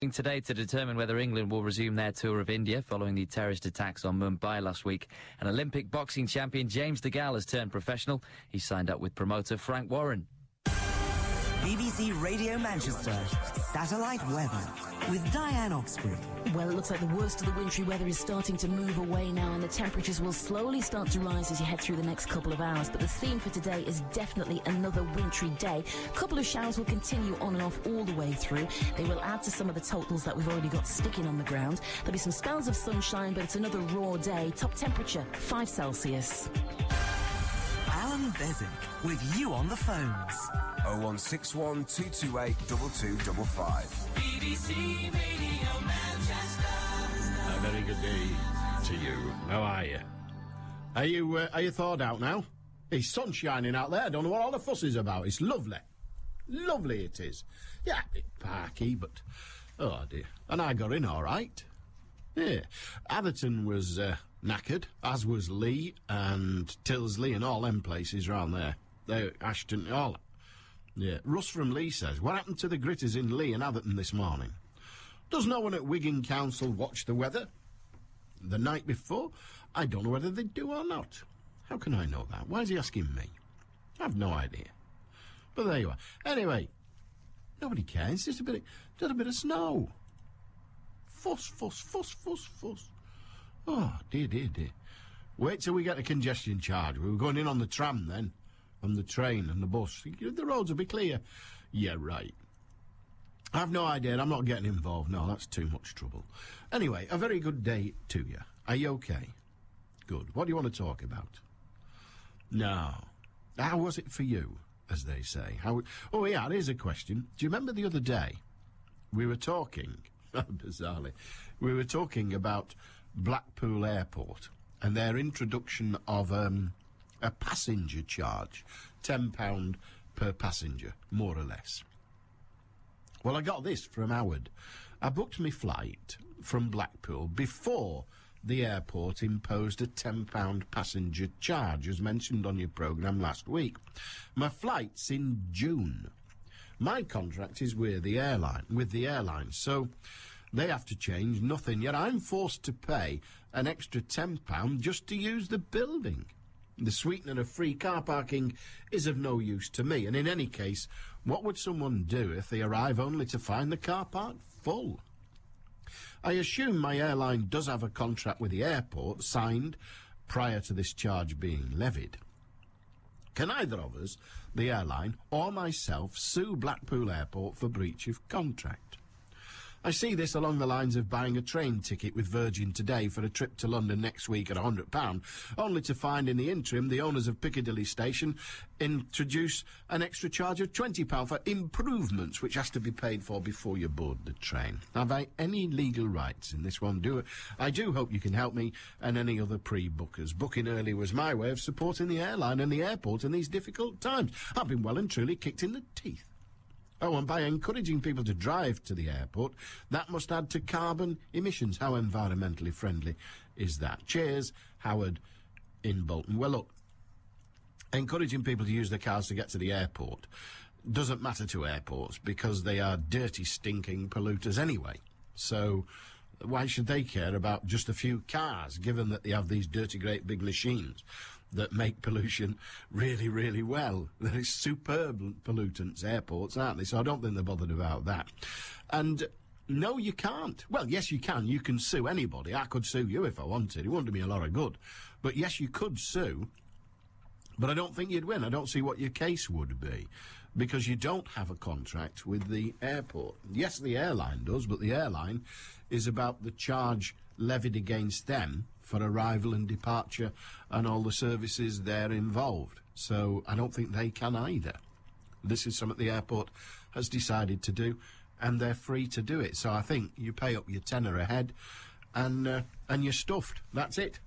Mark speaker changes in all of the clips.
Speaker 1: Today to determine whether England will resume their tour of India following the terrorist attacks on Mumbai last week. An Olympic boxing champion, James DeGale, has turned professional. He signed up with promoter Frank Warren.
Speaker 2: BBC Radio Manchester, satellite weather with Diane Oxford.
Speaker 3: Well, it looks like the worst of the wintry weather is starting to move away now, and the temperatures will slowly start to rise as you head through the next couple of hours. But the theme for today is definitely another wintry day. A couple of showers will continue on and off all the way through. They will add to some of the totals that we've already got sticking on the ground. There'll be some spells of sunshine, but it's another raw day. Top temperature, 5 Celsius.
Speaker 2: Allan Beswick with you on the phones.
Speaker 4: 0161 228 2255.
Speaker 5: BBC Radio Manchester.
Speaker 6: A very good day to you. How are you? Are you thawed out now? It's sun shining out there. I don't know what all the fuss is about. It's lovely. Lovely it is. Yeah, a bit parky, but... Oh, dear. And I got in all right. Yeah. Atherton was knackered, as was Lee and Tilsley and all them places round there. Ashton, all... Yeah, Russ from Lee says, what happened to the gritters in Lee and Atherton this morning? Does no one at Wigan Council watch the weather the night before? I don't know whether they do or not. How can I know that? Why is he asking me? I've no idea. But there you are. Anyway, nobody cares. It's just a bit of snow. Fuss, fuss, fuss, fuss, fuss. Oh, dear, dear, dear. Wait till we get a congestion charge. We were going in on the tram then. On the train and the bus. The roads will be clear. Yeah, right. I've no idea. I'm not getting involved. No, that's too much trouble. Anyway, a very good day to you. Are you okay? Good. What do you want to talk about? No. How was it for you, as they say? Oh, yeah, here's a question. Do you remember the other day we were talking, bizarrely, we were talking about Blackpool Airport and their introduction of a passenger charge, £10 per passenger, more or less. Well, I got this from Howard. I booked my flight from Blackpool before the airport imposed a £10 passenger charge, as mentioned on your programme last week. My flight's in June. My contract is with the airline, so they have to change nothing, yet I'm forced to pay an extra £10 just to use the building. The sweetener of free car parking is of no use to me, and in any case, what would someone do if they arrive only to find the car park full? I assume my airline does have a contract with the airport signed prior to this charge being levied. Can either of us, the airline, or myself, sue Blackpool Airport for breach of contract? I see this along the lines of buying a train ticket with Virgin today for a trip to London next week at £100, only to find in the interim the owners of Piccadilly Station introduce an extra charge of £20 for improvements, which has to be paid for before you board the train. Have I any legal rights in this one? I do hope you can help me and any other pre-bookers. Booking early was my way of supporting the airline and the airport in these difficult times. I've been well and truly kicked in the teeth. Oh, and by encouraging people to drive to the airport, that must add to carbon emissions. How environmentally friendly is that? Cheers, Howard in Bolton. Well, look, encouraging people to use their cars to get to the airport doesn't matter to airports because they are dirty, stinking polluters anyway. So why should they care about just a few cars, given that they have these dirty, great big machines that make pollution really, really well? They're superb pollutants, airports, aren't they? So I don't think they're bothered about that. And no, you can't. Well, yes, you can. You can sue anybody. I could sue you if I wanted. It wouldn't do me a lot of good. But yes, you could sue. But I don't think you'd win. I don't see what your case would be, because you don't have a contract with the airport. Yes, the airline does, but the airline is about the charge levied against them for arrival and departure and all the services there involved. So I don't think they can either. This is something the airport has decided to do, and they're free to do it. So I think you pay up your tenner a head and you're stuffed. That's it.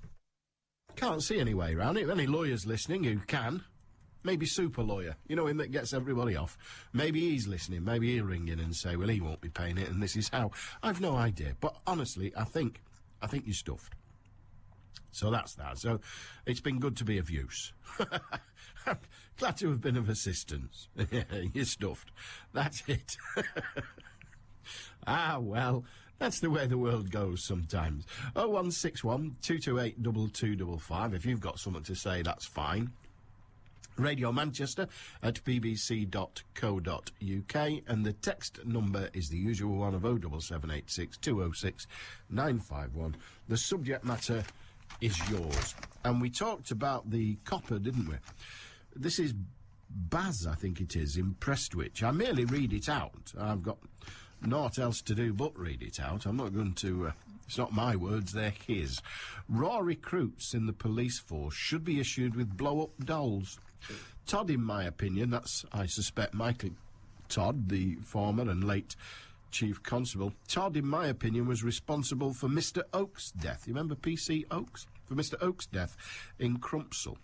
Speaker 6: Can't see any way around it. If any lawyers listening who can, maybe Super Lawyer, you know him that gets everybody off, maybe he's listening, maybe he'll ring in and say, well, he won't be paying it and this is how. I've no idea, but honestly, I think you're stuffed. So that's that. So it's been good to be of use. Glad to have been of assistance. You're stuffed. That's it. Ah, well, that's the way the world goes sometimes. 0161 228 2255. If you've got something to say, that's fine. Radio Manchester at bbc.co.uk, and the text number is the usual one of 07786 206 951. The subject matter is yours. And we talked about the copper, didn't we? This is Baz, I think it is, in Prestwich. I merely read it out. I've got naught else to do but read it out. I'm not going to... it's not my words, they're his. Raw recruits in the police force should be issued with blow-up dolls. Todd, in my opinion, that's, I suspect, Michael Todd, the former and late Chief Constable. Todd, in my opinion, was responsible for Mr. Oak's death. You remember P.C. Oakes? For Mr. Oak's death in Crumpsall.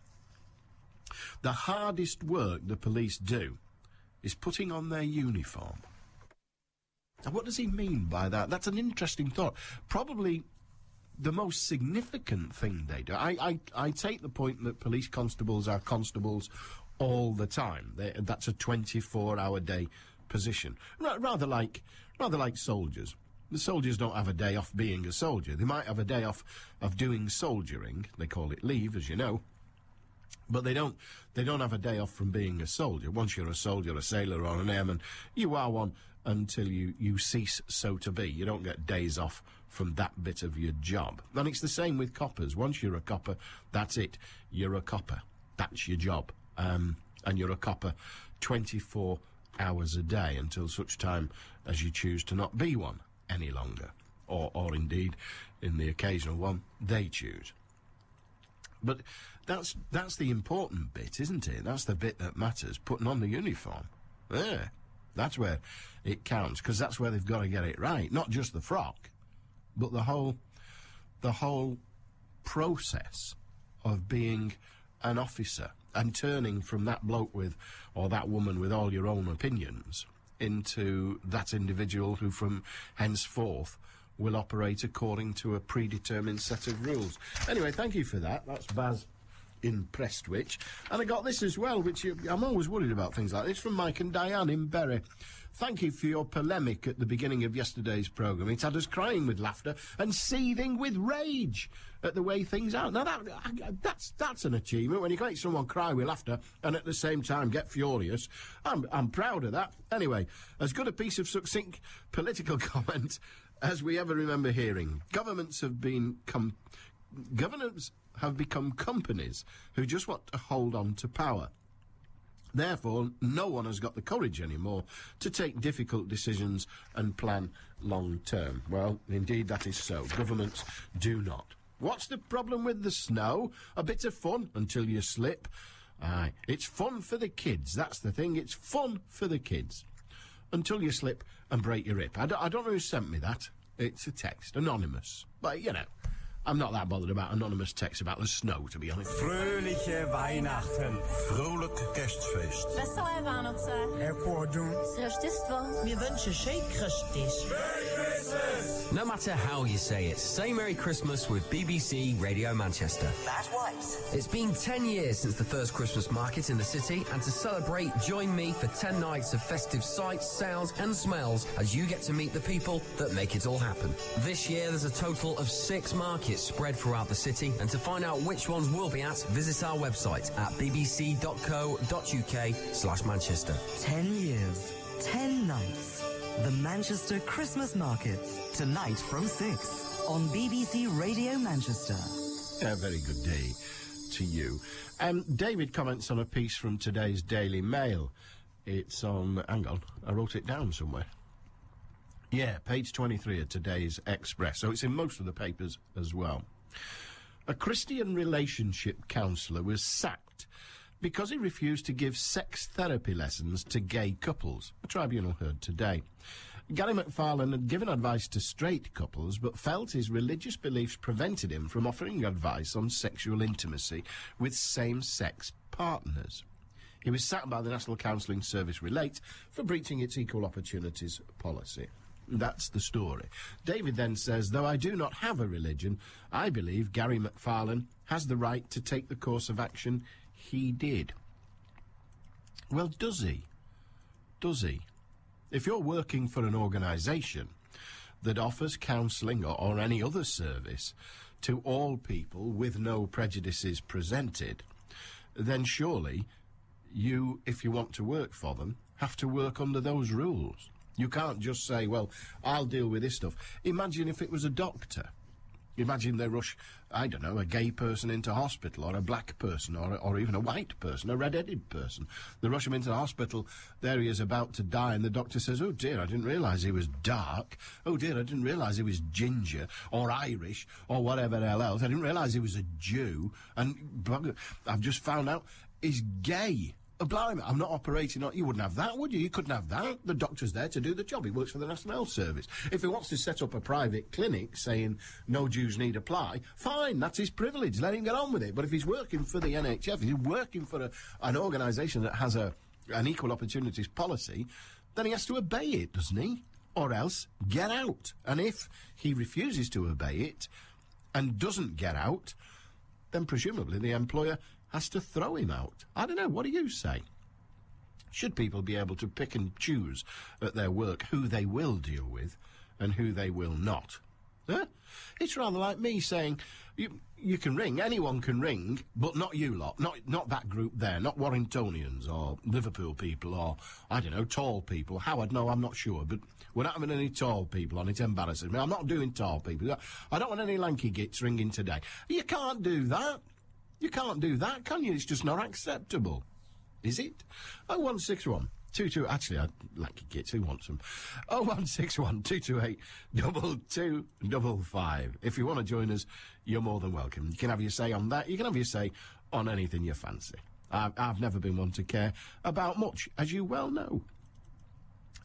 Speaker 6: The hardest work the police do is putting on their uniform. Now, what does he mean by that? That's an interesting thought. Probably the most significant thing they do. I take the point that police constables are constables all the time. That's a 24-hour day position. Rather like soldiers. The soldiers don't have a day off being a soldier. They might have a day off of doing soldiering. They call it leave, as you know. But they don't have a day off from being a soldier. Once you're a soldier, a sailor or an airman, you are one until you cease so to be. You don't get days off from that bit of your job. And it's the same with coppers. Once you're a copper, that's it. You're a copper. That's your job. And you're a copper 24 hours a day until such time as you choose to not be one any longer. Or indeed, in the occasional one, they choose. But that's the important bit, isn't it? That's the bit that matters, putting on the uniform. Yeah, that's where it counts, because that's where they've got to get it right. Not just the frock, but the whole process of being an officer and turning from that bloke with, or that woman with all your own opinions, into that individual who from henceforth will operate according to a predetermined set of rules. Anyway, thank you for that. That's Baz in Prestwich. And I got this as well, which I'm always worried about things like this, from Mike and Diane in Bury. Thank you for your polemic at the beginning of yesterday's programme. It had us crying with laughter and seething with rage at the way things are. Now, that's an achievement, when you can make someone cry with laughter and at the same time get furious. I'm proud of that. Anyway, as good a piece of succinct political comment as we ever remember hearing. Governments have become companies who just want to hold on to power. Therefore, no one has got the courage anymore to take difficult decisions and plan long term. Well, indeed, that is so. Governments do not. What's the problem with the snow? A bit of fun until you slip. Aye, it's fun for the kids. That's the thing. It's fun for the kids. Until you slip and break your hip. I don't know who sent me that. It's a text. Anonymous. But, you know, I'm not that bothered about anonymous texts about the snow, to be honest.
Speaker 7: Fröhliche Weihnachten. Vrolijk kerstfeest.
Speaker 8: Wesołe Vánoce. Rождество.
Speaker 9: We wünschen schön Christmas.
Speaker 7: Merry Christmas!
Speaker 10: No matter how you say it, say Merry Christmas with BBC Radio Manchester.
Speaker 2: That's right.
Speaker 10: It's been 10 years since the first Christmas market in the city, and to celebrate, join me for 10 nights of festive sights, sounds and smells as you get to meet the people that make it all happen. This year there's a total of 6 markets spread throughout the city, and to find out which ones we'll be at, visit our website at bbc.co.uk/Manchester.
Speaker 2: 10 years, 10 nights. The Manchester Christmas Markets. Tonight from 6 on BBC Radio Manchester.
Speaker 6: A very good day to you. David comments on a piece from today's Daily Mail. It's on... hang on, I wrote it down somewhere. Yeah, page 23 of today's Express. So it's in most of the papers as well. A Christian relationship counsellor was sacked because he refused to give sex therapy lessons to gay couples, a tribunal heard today. Gary McFarlane had given advice to straight couples, but felt his religious beliefs prevented him from offering advice on sexual intimacy with same-sex partners. He was sacked by the National Counselling Service Relate for breaching its equal opportunities policy. That's the story. David then says, though I do not have a religion, I believe Gary McFarlane has the right to take the course of action he did. Well, does he? Does he? If you're working for an organisation that offers counselling or any other service to all people with no prejudices presented, then surely you, if you want to work for them, have to work under those rules. You can't just say, well, I'll deal with this stuff. Imagine if it was a doctor. Imagine they rush, I don't know, a gay person into hospital, or a black person, or even a white person, a red-headed person. They rush him into the hospital, there he is about to die, and the doctor says, oh dear, I didn't realise he was dark. Oh dear, I didn't realise he was ginger, or Irish, or whatever else. I didn't realise he was a Jew, and I've just found out he's gay. Oh, blimey, I'm not operating on... You wouldn't have that, would you? You couldn't have that. The doctor's there to do the job. He works for the National Health Service. If he wants to set up a private clinic saying no Jews need apply, fine, that's his privilege. Let him get on with it. But if he's working for the NHS, if he's working for an organisation that has an equal opportunities policy, then he has to obey it, doesn't he? Or else get out. And if he refuses to obey it and doesn't get out, then presumably the employer has to throw him out. I don't know, what do you say? Should people be able to pick and choose at their work who they will deal with and who they will not? Huh? It's rather like me saying, you can ring, anyone can ring, but not you lot, not that group there, not Warringtonians or Liverpool people or, I don't know, tall people. Howard, no, I'm not sure, but we're not having any tall people on, it embarrasses me. I'm not doing tall people. I don't want any lanky gits ringing today. You can't do that. You can't do that, can you? It's just not acceptable. Is it? 0161 22... Actually, I'd like your kids. Who wants them? 0161 228 2255. If you want to join us, you're more than welcome. You can have your say on that. You can have your say on anything you fancy. I've never been one to care about much, as you well know.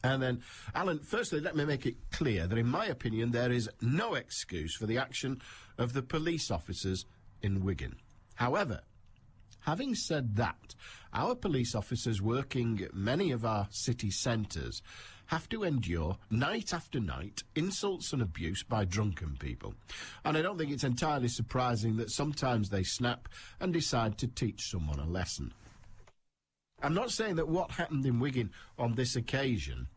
Speaker 6: And then, Alan, firstly, let me make it clear that, in my opinion, there is no excuse for the action of the police officers in Wigan. However, having said that, our police officers working many of our city centres have to endure, night after night, insults and abuse by drunken people. And I don't think it's entirely surprising that sometimes they snap and decide to teach someone a lesson. I'm not saying that what happened in Wigan on this occasion...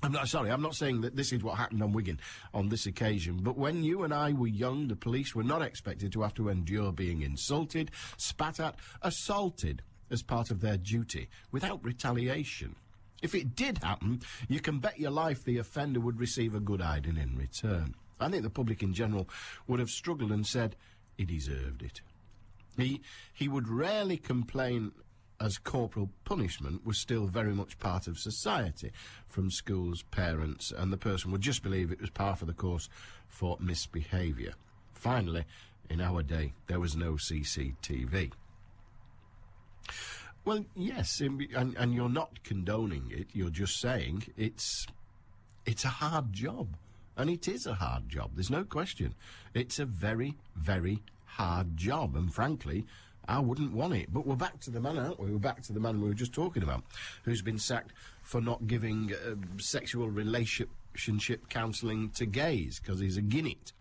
Speaker 6: I'm not saying that this is what happened on Wigan on this occasion, but when you and I were young, the police were not expected to have to endure being insulted, spat at, assaulted as part of their duty, without retaliation. If it did happen, you can bet your life the offender would receive a good hiding in return. I think the public in general would have struggled and said he deserved it. He would rarely complain, as corporal punishment was still very much part of society, from schools, parents, and the person would just believe it was par for the course for misbehaviour. Finally, in our day, there was no CCTV. Well, yes, and you're not condoning it, you're just saying it's a hard job. And it is a hard job, there's no question. It's a very, very hard job, and frankly, I wouldn't want it. But we're back to the man, aren't we? We're back to the man we were just talking about, who's been sacked for not giving sexual relationship counselling to gays because he's a ginnet.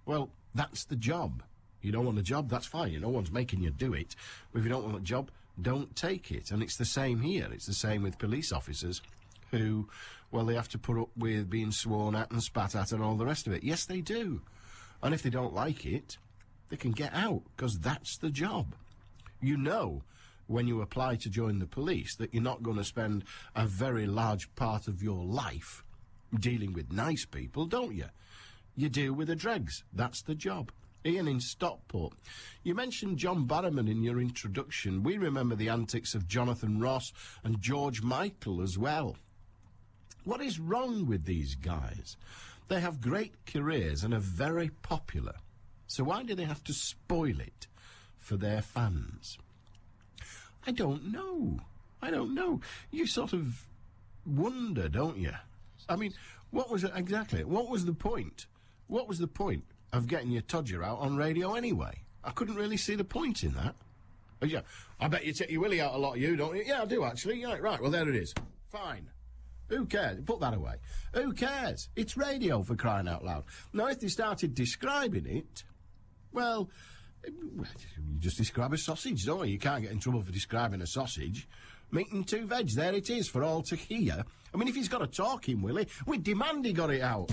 Speaker 6: Well, that's the job. You don't want a job, that's fine. No one's making you do it. But if you don't want a job, don't take it. And it's the same here. It's the same with police officers who, well, they have to put up with being sworn at and spat at and all the rest of it. Yes, they do. And if they don't like it, they can get out, because that's the job. You know, when you apply to join the police, that you're not going to spend a very large part of your life dealing with nice people, don't you? You deal with the dregs. That's the job. Ian in Stockport. You mentioned John Barrowman in your introduction. We remember the antics of Jonathan Ross and George Michael as well. What is wrong with these guys? They have great careers and are very popular. So why do they have to spoil it for their fans? I don't know. You sort of wonder, don't you? I mean, what was it exactly? What was the point? What was the point of getting your todger out on radio anyway? I couldn't really see the point in that. Oh, yeah, I bet you take your willy out a lot, you, don't you? Yeah, I do, actually. Yeah, right, well, there it is. Fine. Who cares? Put that away. Who cares? It's radio, for crying out loud. Now, if they started describing it... Well, you just describe a sausage, don't you? You can't get in trouble for describing a sausage. Meat and 2 veg, there it is for all to hear. I mean, if he's got a talking willy, we demand he got it out.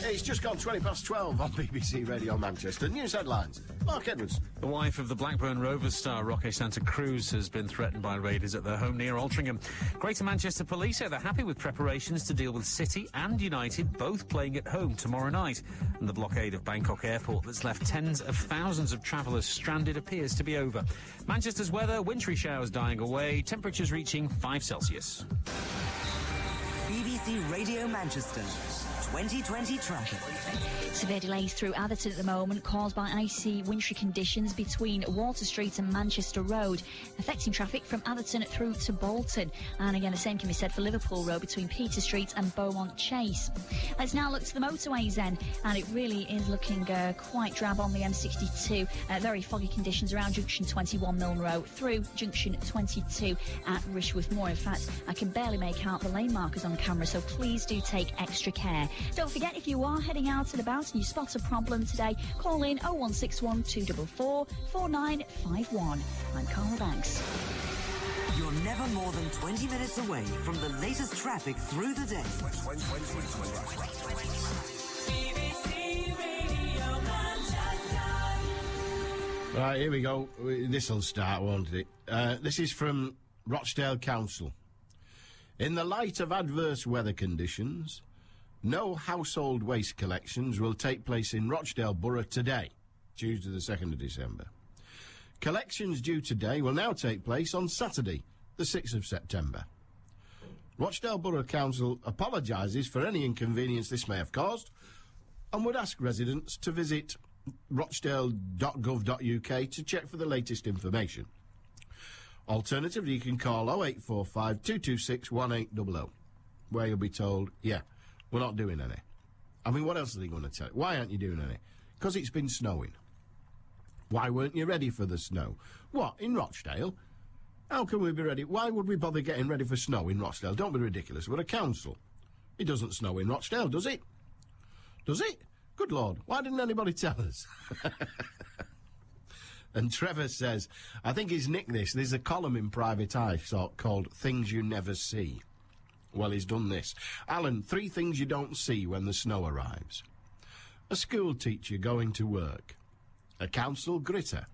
Speaker 6: It's just gone 12:20 on BBC Radio Manchester. News headlines. Mark Edwards.
Speaker 11: The wife of the Blackburn Rovers star Roque Santa Cruz has been threatened by raiders at their home near Altrincham. Greater Manchester Police say they're happy with preparations to deal with City and United both playing at home tomorrow night. And the blockade of Bangkok Airport that's left tens of thousands of travellers stranded appears to be over. Manchester's weather, wintry showers dying away, temperatures reaching 5 Celsius.
Speaker 2: BBC Radio Manchester. 2020 traffic.
Speaker 12: Severe delays through Atherton at the moment, caused by icy wintry conditions between Water Street and Manchester Road, affecting traffic from Atherton through to Bolton. And again, the same can be said for Liverpool Road between Peter Street and Beaumont Chase. Let's now look to the motorways then, and it really is looking quite drab on the M62. Very foggy conditions around Junction 21 Milne Road through Junction 22 at Rishworth Moor. In fact, I can barely make out the lane markers on camera, so please do take extra care. Don't forget, if you are heading out and about and you spot a problem today, call in 0161 244 4951. I'm Carla Banks.
Speaker 2: You're never more than 20 minutes away from the latest traffic through the day.
Speaker 5: BBC Radio Manchester.
Speaker 6: Right, here we go. This'll start, won't it? This is from Rochdale Council. In the light of adverse weather conditions, no household waste collections will take place in Rochdale Borough today, Tuesday the 2nd of December. Collections due today will now take place on Saturday, the 6th of September. Rochdale Borough Council apologises for any inconvenience this may have caused and would ask residents to visit rochdale.gov.uk to check for the latest information. Alternatively, you can call 0845 226 1800, where you'll be told, yeah, we're not doing any. I mean, what else are they going to tell you? Why aren't you doing any? Because it's been snowing. Why weren't you ready for the snow? What, in Rochdale? How can we be ready? Why would we bother getting ready for snow in Rochdale? Don't be ridiculous. We're a council. It doesn't snow in Rochdale, does it? Does it? Good Lord, why didn't anybody tell us? And Trevor says, I think he's nicked this. There's a column in Private Eye called Things You Never See. Well, he's done this. Alan, 3 things you don't see when the snow arrives. A school teacher going to work. A council gritter.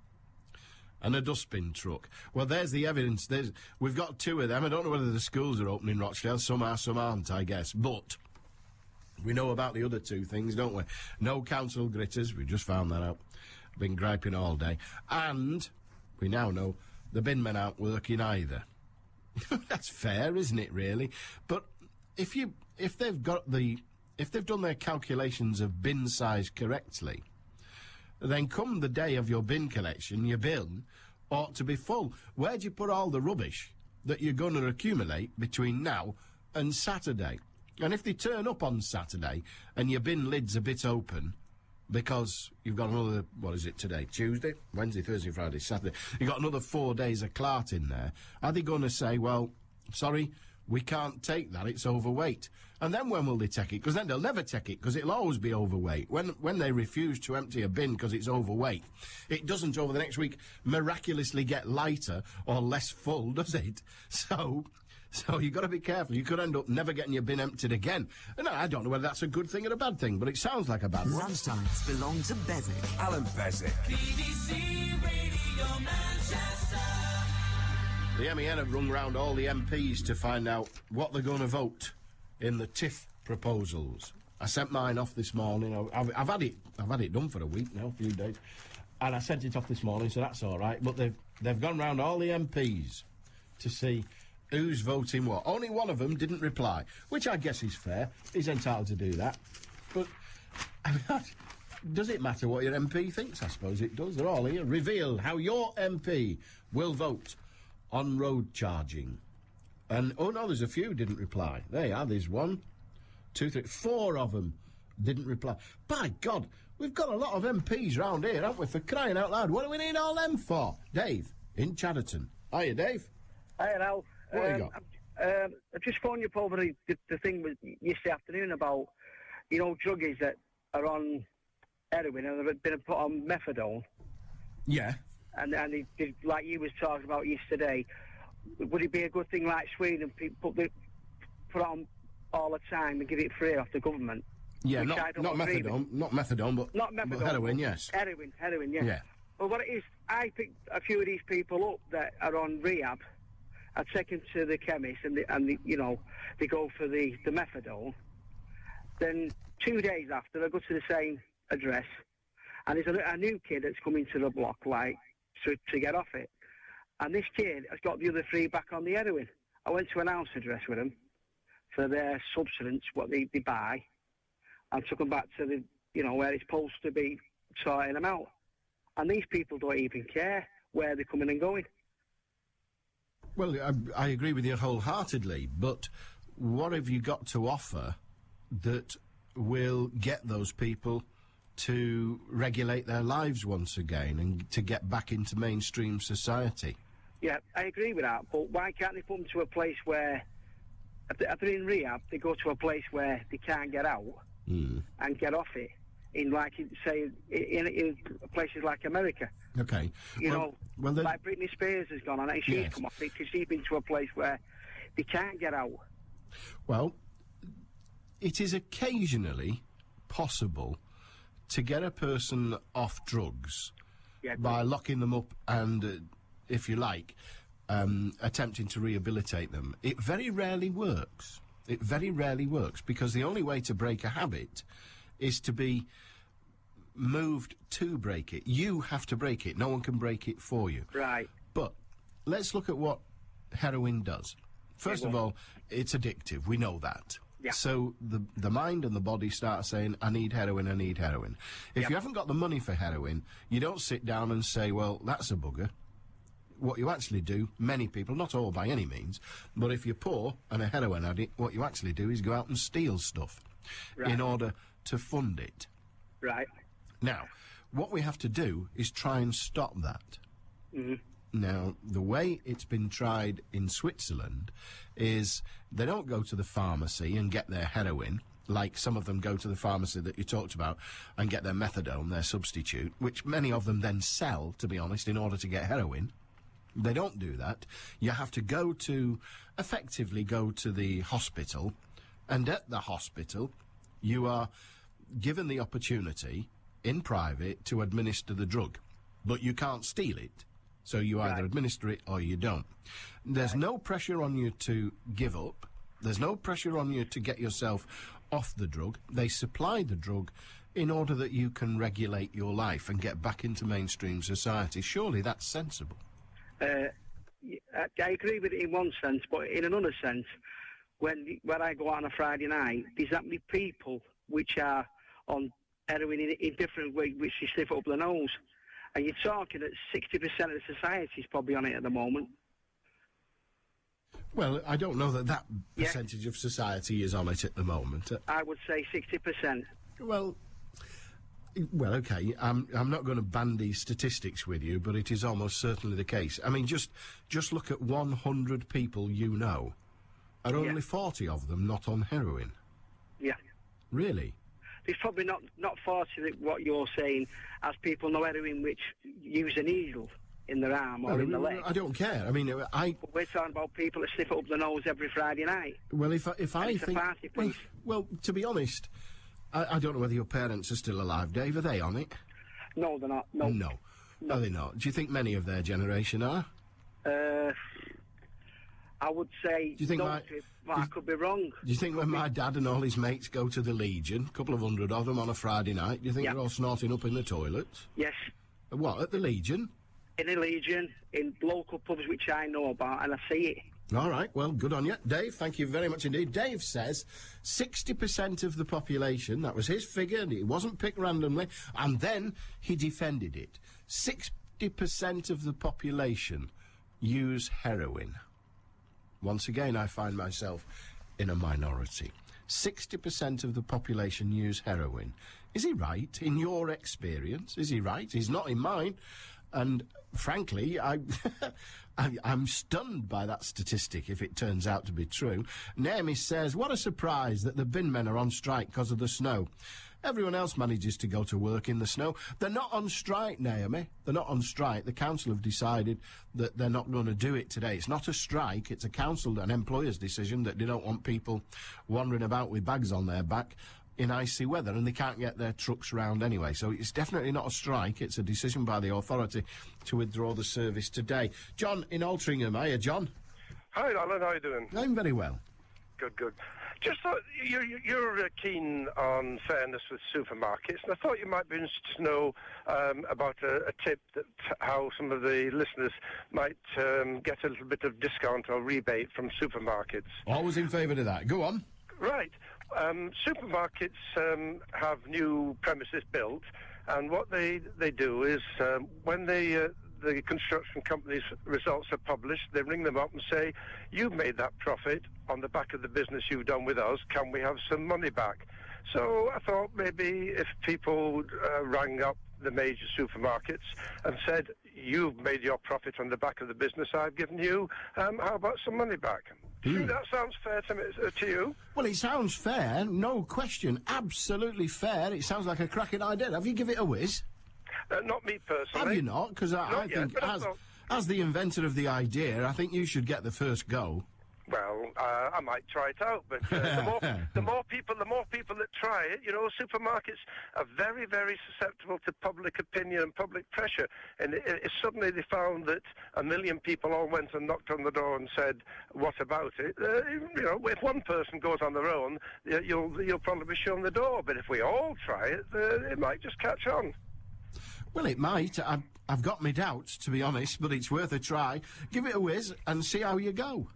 Speaker 6: And a dustbin truck. Well, there's the evidence. We've got 2 of them. I don't know whether the schools are open in Rochdale. Some are, some aren't, I guess. But we know about the other 2 things, don't we? No council gritters. We just found that out. Been griping all day. And we now know the bin men aren't working either. That's fair, isn't it, really? But if they've done their calculations of bin size correctly, then come the day of your bin collection, your bin ought to be full. Where do you put all the rubbish that you're going to accumulate between now and Saturday? And if they turn up on Saturday and your bin lid's a bit open, because you've got another, what is it today, Tuesday, Wednesday, Thursday, Friday, Saturday, you've got another 4 days of clart in there, are they going to say, well, sorry, we can't take that, it's overweight? And then when will they take it? Because then they'll never take it, because it'll always be overweight. When they refuse to empty a bin because it's overweight, it doesn't over the next week miraculously get lighter or less full, does it? So you've got to be careful. You could end up never getting your bin emptied again. And I don't know whether that's a good thing or a bad thing, but it sounds like a bad one.
Speaker 2: Lunchtimes belong to Beswick.
Speaker 4: Allan Beswick.
Speaker 5: BBC Radio Manchester.
Speaker 6: The MEN have rung round all the MPs to find out what they're going to vote in the TIF proposals. I sent mine off this morning. I've had it done for a week now, a few days, and I sent it off this morning, so that's all right. But they've gone round all the MPs to see who's voting what. Only one of them didn't reply, which I guess is fair. He's entitled to do that. But I mean, does it matter what your MP thinks? I suppose it does. They're all here. Reveal how your MP will vote on road charging. And, oh no, there's a few didn't reply. There you are, there's 1, 2, 3, 4 of them didn't reply. By God, we've got a lot of MPs round here, haven't we, for crying out loud. What do we need all them for? Dave, in Chadderton. Hiya, Dave.
Speaker 13: Hiya, Al.
Speaker 6: What have you got?
Speaker 13: I just phoned you up over the thing with yesterday afternoon about, druggies that are on heroin and they've been put on methadone.
Speaker 6: Yeah.
Speaker 13: And they, like you was talking about yesterday, would it be a good thing like Sweden, put it on all the time and give it free off the government?
Speaker 6: Yeah,
Speaker 13: Which
Speaker 6: not
Speaker 13: I don't agree with.
Speaker 6: not methadone, but heroin, yes.
Speaker 13: Heroin, yeah.
Speaker 6: Yeah.
Speaker 13: Well, what it is, I picked a few of these people up that are on rehab. I take them to the chemist, and they go for the methadone. Then 2 days after, they go to the same address, and there's a new kid that's coming to the block, like, to get off it. And this kid has got the other three back on the heroin. I went to an house address with them for their substance, what they buy, and took them back to where it's supposed to be, sorting them out. And these people don't even care where they're coming and going.
Speaker 6: Well, I agree with you wholeheartedly, but what have you got to offer that will get those people to regulate their lives once again and to get back into mainstream society?
Speaker 13: Yeah, I agree with that, but why can't they put them to a place where, if they're in rehab, they go to a place where they can't get out and get off it, in places like America.
Speaker 6: Okay.
Speaker 13: Like Britney Spears has gone on it, and she's come off it because she's been to a place where they can't get out.
Speaker 6: Well, it is occasionally possible to get a person off drugs by locking them up and, if you like, attempting to rehabilitate them. It very rarely works. It very rarely works, because the only way to break a habit is to be moved to break it. You have to break it. No one can break it for you.
Speaker 13: Right.
Speaker 6: But let's look at what heroin does. First of all, it's addictive. We know that.
Speaker 13: Yeah.
Speaker 6: So the mind and the body start saying, I need heroin, I need heroin. If you haven't got the money for heroin, you don't sit down and say, well, that's a bugger. What you actually do, many people, not all by any means, but if you're poor and a heroin addict, what you actually do is go out and steal stuff in order to fund it.
Speaker 13: Right.
Speaker 6: Now, what we have to do is try and stop that.
Speaker 13: Mm-hmm.
Speaker 6: Now, the way it's been tried in Switzerland is they don't go to the pharmacy and get their heroin, like some of them go to the pharmacy that you talked about and get their methadone, their substitute, which many of them then sell, to be honest, in order to get heroin. They don't do that. You have to effectively go to the hospital, and at the hospital you are given the opportunity in private to administer the drug, but you can't steal it. So you either administer it or you don't. There's no pressure on you to give up. There's no pressure on you to get yourself off the drug. They supply the drug in order that you can regulate your life and get back into mainstream society. Surely that's sensible.
Speaker 13: I agree with it in one sense, but in another sense, when I go out on a Friday night, there's that many people which are on heroin in different ways, which you sniff up the nose. And you're talking that 60% of the society is probably on it at the moment.
Speaker 6: Well, I don't know that percentage of society is on it at the moment.
Speaker 13: I would say 60%.
Speaker 6: Well, okay, I'm not going to bandy statistics with you, but it is almost certainly the case. I mean, just look at 100 people you know. Are only 40 of them not on heroin?
Speaker 13: Yeah.
Speaker 6: Really?
Speaker 13: There's probably not 40 what you're saying, as people know heroin which use a needle in their arm or in the leg.
Speaker 6: I don't care. I mean,
Speaker 13: But we're talking about people that sniff it up the nose every Friday night.
Speaker 6: Well, if I
Speaker 13: think... a party piece.
Speaker 6: Well, to be honest, I don't know whether your parents are still alive, Dave. Are they on it?
Speaker 13: No, they're not. No.
Speaker 6: No, they're not. Do you think many of their generation are?
Speaker 13: I would say...
Speaker 6: Do you think
Speaker 13: I could be wrong.
Speaker 6: Do you think when my dad and all his mates go to the Legion, a couple of hundred of them on a Friday night, do you think they're all snorting up in the toilets?
Speaker 13: Yes.
Speaker 6: What, at the Legion?
Speaker 13: In the Legion, in local pubs which I know about, and I see it.
Speaker 6: All right, well, good on you. Dave, thank you very much indeed. Dave says 60% of the population, that was his figure, and it wasn't picked randomly, and then he defended it. 60% of the population use heroin. Once again, I find myself in a minority. 60% of the population use heroin. Is he right? In your experience, is he right? He's not in mine. And frankly, I'm stunned by that statistic if it turns out to be true. Naomi says, what a surprise that the bin men are on strike because of the snow. Everyone else manages to go to work in the snow. They're not on strike, Naomi. They're not on strike. The council have decided that they're not going to do it today. It's not a strike. It's a council, an employer's decision that they don't want people wandering about with bags on their back in icy weather, and they can't get their trucks round anyway. So it's definitely not a strike. It's a decision by the authority to withdraw the service today. John in Altrincham. Hiya, John.
Speaker 14: Hi, Alan. How you doing?
Speaker 6: I'm very well.
Speaker 14: Good, good. Just thought you're keen on fairness with supermarkets, and I thought you might be interested to know about a tip that how some of the listeners might get a little bit of discount or rebate from supermarkets.
Speaker 6: Always in favour of that. Go on.
Speaker 14: Right. Supermarkets have new premises built, and what they do is when the construction company's results are published, they ring them up and say, you've made that profit on the back of the business you've done with us, can we have some money back? So I thought maybe if people rang up the major supermarkets and said, you've made your profit on the back of the business I've given you, how about some money back? Do you think that sounds fair to you?
Speaker 6: Well, it sounds fair, no question. Absolutely fair. It sounds like a cracking idea. Have you give it a whiz?
Speaker 14: Not me personally.
Speaker 6: Have you not? Because I think, as the inventor of the idea, I think you should get the first go.
Speaker 14: Well, I might try it out, but the more people that try it, you know, supermarkets are very, very susceptible to public opinion and public pressure. And if suddenly they found that 1 million people all went and knocked on the door and said, "What about it?" You know, if one person goes on their own, you'll probably be shown the door. But if we all try it, it might just catch on.
Speaker 6: Well, it might. I've got my doubts, to be honest, but it's worth a try. Give it a whiz and see how you go.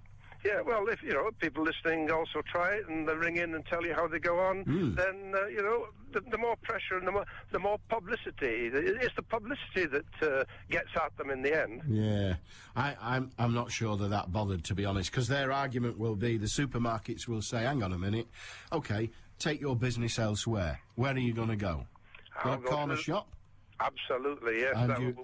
Speaker 14: Yeah, well, if, you know, people listening also try it and they ring in and tell you how they go on, then, you know, the more pressure and the more publicity. It's the publicity that gets at them in the end.
Speaker 6: Yeah, I'm not sure they're that bothered, to be honest, because their argument will be, the supermarkets will say, hang on a minute, OK, take your business elsewhere. Where are you going to go? A corner shop?
Speaker 14: Absolutely, yes.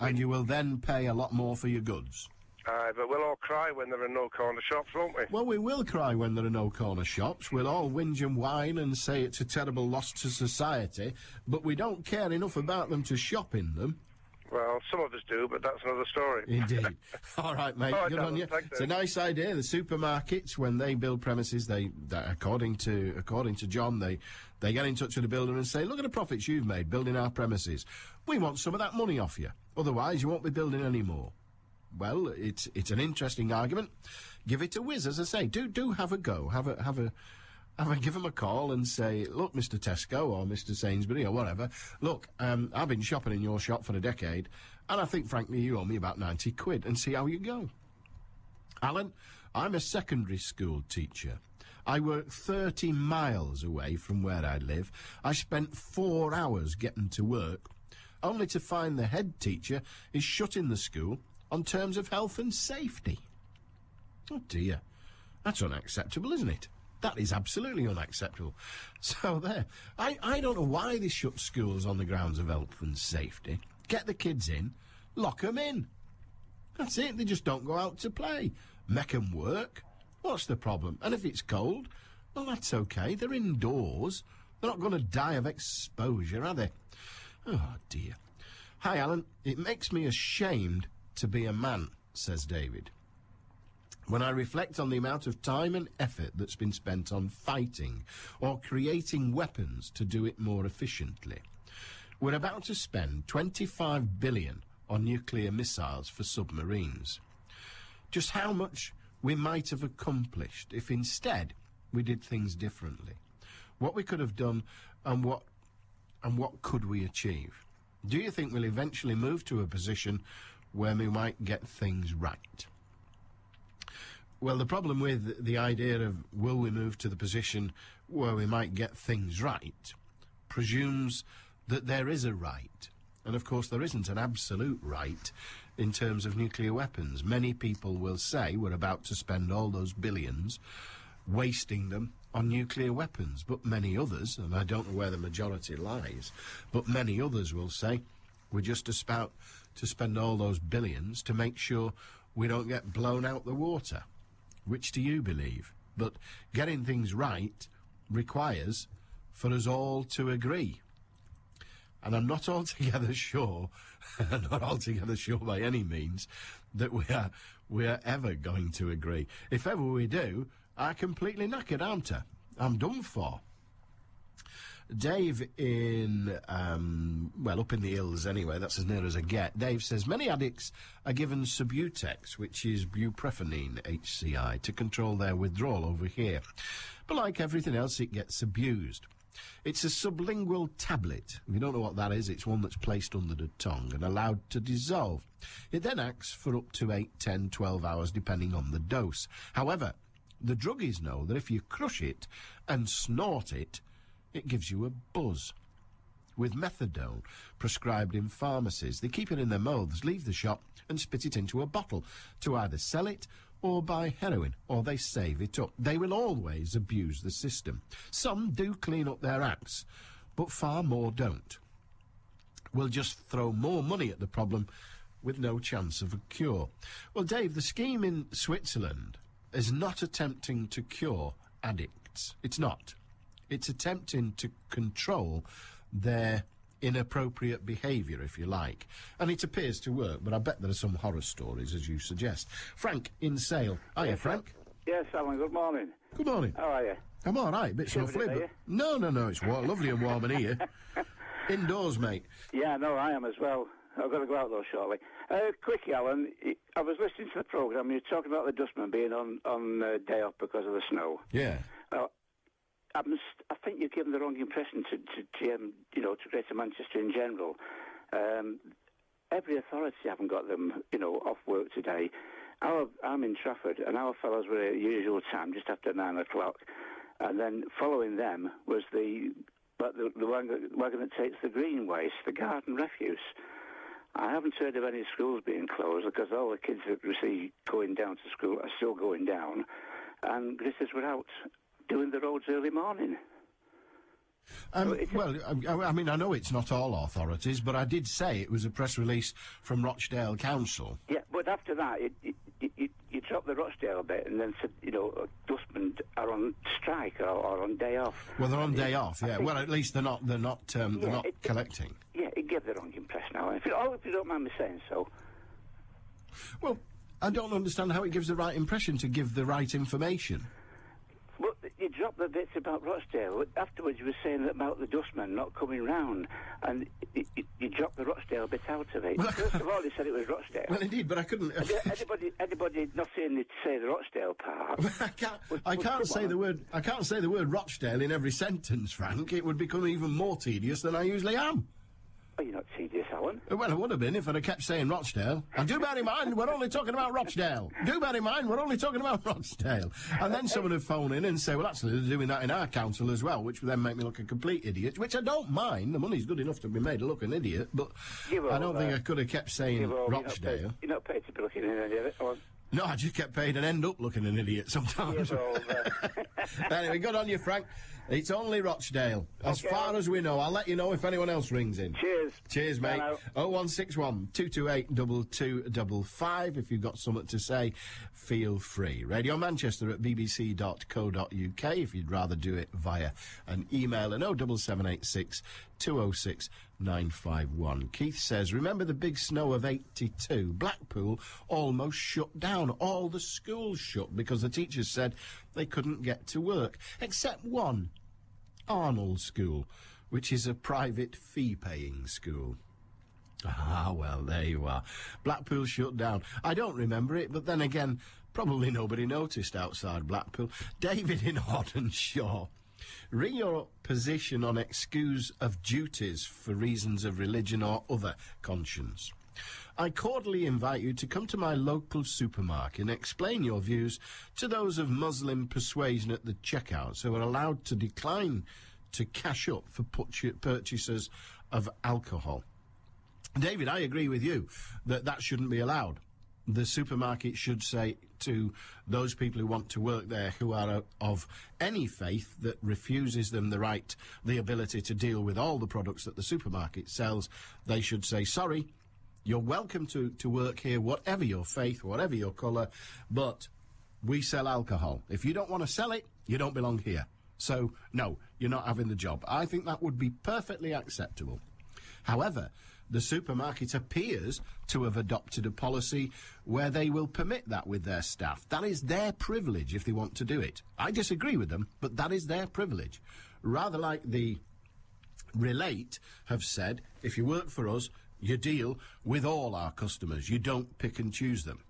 Speaker 6: And you will then pay a lot more for your goods.
Speaker 14: But we'll all cry when there are no corner shops, won't we?
Speaker 6: Well, we will cry when there are no corner shops. We'll all whinge and whine and say it's a terrible loss to society, but we don't care enough about them to shop in them.
Speaker 14: Well, some of us do, but that's another story.
Speaker 6: Indeed. All right, mate.
Speaker 14: All right,
Speaker 6: good on you. It's a nice idea. The supermarkets, when they build premises, they according to John, they get in touch with the builder and say, look at the profits you've made building our premises. We want some of that money off you. Otherwise, you won't be building any more. Well, it's an interesting argument. Give it a whiz, as I say. Do have a go. Give them a call and say, look, Mr. Tesco or Mr. Sainsbury or whatever, look, I've been shopping in your shop for a decade, and I think, frankly, you owe me about 90 quid, and see how you go. Alan, I'm a secondary school teacher. I work 30 miles away from where I live. I spent 4 hours getting to work, only to find the head teacher is shutting the school on terms of health and safety. Oh, dear. That's unacceptable, isn't it? That is absolutely unacceptable. So there. I don't know why they shut schools on the grounds of health and safety. Get the kids in, lock them in. That's it. They just don't go out to play. Make them work. What's the problem? And if it's cold, well, that's okay. They're indoors. They're not going to die of exposure, are they? Oh, dear. Hi, Alan. It makes me ashamed to be a man, says David. When I reflect on the amount of time and effort that's been spent on fighting or creating weapons to do it more efficiently. We're about to spend 25 billion on nuclear missiles for submarines. Just how much we might have accomplished if instead we did things differently. What we could have done and what could we achieve? Do you think we'll eventually move to a position where we might get things right? Well, the problem with the idea of will we move to the position where we might get things right presumes that there is a right. And, of course, there isn't an absolute right in terms of nuclear weapons. Many people will say we're about to spend all those billions wasting them on nuclear weapons. But many others, and I don't know where the majority lies, but many others will say we're just about to spend all those billions to make sure we don't get blown out the water. Which do you believe? But getting things right requires for us all to agree. And I'm not altogether sure, by any means, that we are ever going to agree. If ever we do, I completely knackered, aren't I? I'm done for. Dave in, up in the hills anyway, that's as near as I get. Dave says, many addicts are given Subutex, which is buprenorphine, HCI, to control their withdrawal over here. But like everything else, it gets abused. It's a sublingual tablet. If you don't know what that is, it's one that's placed under the tongue and allowed to dissolve. It then acts for up to 8, 10, 12 hours, depending on the dose. However, the druggies know that if you crush it and snort it, it gives you a buzz. With methadone, prescribed in pharmacies, they keep it in their mouths, leave the shop and spit it into a bottle to either sell it or buy heroin, or they save it up. They will always abuse the system. Some do clean up their acts, but far more don't. We'll just throw more money at the problem with no chance of a cure. Well, Dave, the scheme in Switzerland is not attempting to cure addicts. It's not. It's attempting to control their inappropriate behaviour, if you like. And it appears to work, but I bet there are some horror stories, as you suggest. Frank in Sale. Hiya, Frank.
Speaker 15: Yes, Alan, good morning.
Speaker 6: Good morning.
Speaker 15: How are you?
Speaker 6: I'm all right, bit snuffly, but... No, it's lovely and warm in here. Indoors, mate.
Speaker 15: Yeah, no, I am as well. I've got to go out, though, shortly. Quickie, Alan, I was listening to the programme, you were talking about the dustman being on day off because of the snow.
Speaker 6: Yeah.
Speaker 15: I think you've given the wrong impression to Greater Manchester in general. Every authority haven't got them, off work today. I'm in Trafford, and our fellows were at usual time, just after 9 o'clock. And then following them was the wagon that takes the green waste, the garden refuse. I haven't heard of any schools being closed because all the kids that we see going down to school are still going down, and gritters were out doing the roads early morning.
Speaker 6: I mean, I know it's not all authorities, but I did say it was a press release from Rochdale Council.
Speaker 15: Yeah, but after that, you dropped the Rochdale bit and then said, dustmen are on strike or on day off.
Speaker 6: Well, they're on day off, yeah. Well, at least they're not collecting.
Speaker 15: It gave the wrong impression now. If you don't mind me saying so.
Speaker 6: Well, I don't understand how it gives the right impression to give the right information.
Speaker 15: Well, you dropped the bits about Rochdale. Afterwards, you were saying about the dustman not coming round, and you dropped the Rochdale bit out of it. Well, first of all, you said it was Rochdale.
Speaker 6: Well, indeed, but I couldn't.
Speaker 15: Anybody not saying it say the Rochdale part?
Speaker 6: I can't say the word Rochdale in every sentence, Frank. It would become even more tedious than I usually am.
Speaker 15: Oh, you're not tedious, Alan.
Speaker 6: Well, it would have been if I'd have kept saying Rochdale. And do bear in mind, we're only talking about Rochdale. Do bear in mind, we're only talking about Rochdale. And then someone would phone in and say, well, actually, they're doing that in our council as well, which would then make me look a complete idiot, which I don't mind. The money's good enough to be made to look an idiot, but I don't think I could have kept saying Rochdale.
Speaker 15: You're not paid to be looking in any of it, or...
Speaker 6: No, I just get paid and end up looking an idiot sometimes. Anyway, good on you, Frank. It's only Rochdale. As far as we know. I'll let you know if anyone else rings in.
Speaker 15: Cheers.
Speaker 6: Cheers, mate. 0161 228 2255. If you've got something to say, feel free. Radio Manchester at bbc.co.uk if you'd rather do it via an email. And 07786 206 951. Keith says, remember the big snow of 82? Blackpool almost shut down. All the schools shut because the teachers said they couldn't get to work. Except one, Arnold School, which is a private fee-paying school. Ah, well, there you are. Blackpool shut down. I don't remember it, but then again, probably nobody noticed outside Blackpool. David in Hoddenshaw. Ring your position on excuse of duties for reasons of religion or other conscience. I cordially invite you to come to my local supermarket and explain your views to those of Muslim persuasion at the checkouts who are allowed to decline to cash up for purchases of alcohol. David, I agree with you that shouldn't be allowed. The supermarket should say to those people who want to work there who are of any faith that refuses them the ability to deal with all the products that the supermarket sells, they should say, sorry, you're welcome to work here, whatever your faith, whatever your colour, but we sell alcohol. If you don't want to sell it, you don't belong here. So, no, you're not having the job. I think that would be perfectly acceptable. However, the supermarket appears to have adopted a policy where they will permit that with their staff. That is their privilege if they want to do it. I disagree with them, but that is their privilege. Rather like the Relate have said, if you work for us, you deal with all our customers. You don't pick and choose them.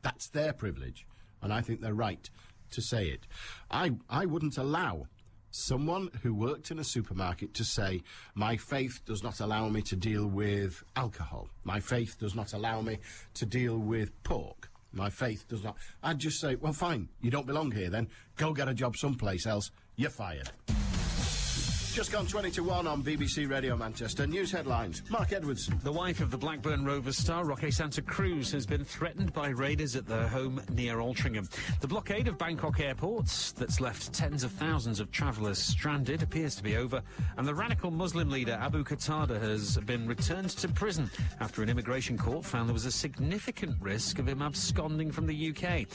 Speaker 6: That's their privilege, and I think they're right to say it. I wouldn't allow someone who worked in a supermarket to say, my faith does not allow me to deal with alcohol. My faith does not allow me to deal with pork. My faith does not... I'd just say, well, fine, you don't belong here then. Go get a job someplace else. You're fired. Just gone 20 to 1 on BBC Radio Manchester. News headlines. Mark Edwards.
Speaker 11: The wife of the Blackburn Rovers star, Roque Santa Cruz, has been threatened by raiders at their home near Altrincham. The blockade of Bangkok airports that's left tens of thousands of travellers stranded appears to be over, and the radical Muslim leader Abu Qatada has been returned to prison after an immigration court found there was a significant risk of him absconding from the UK.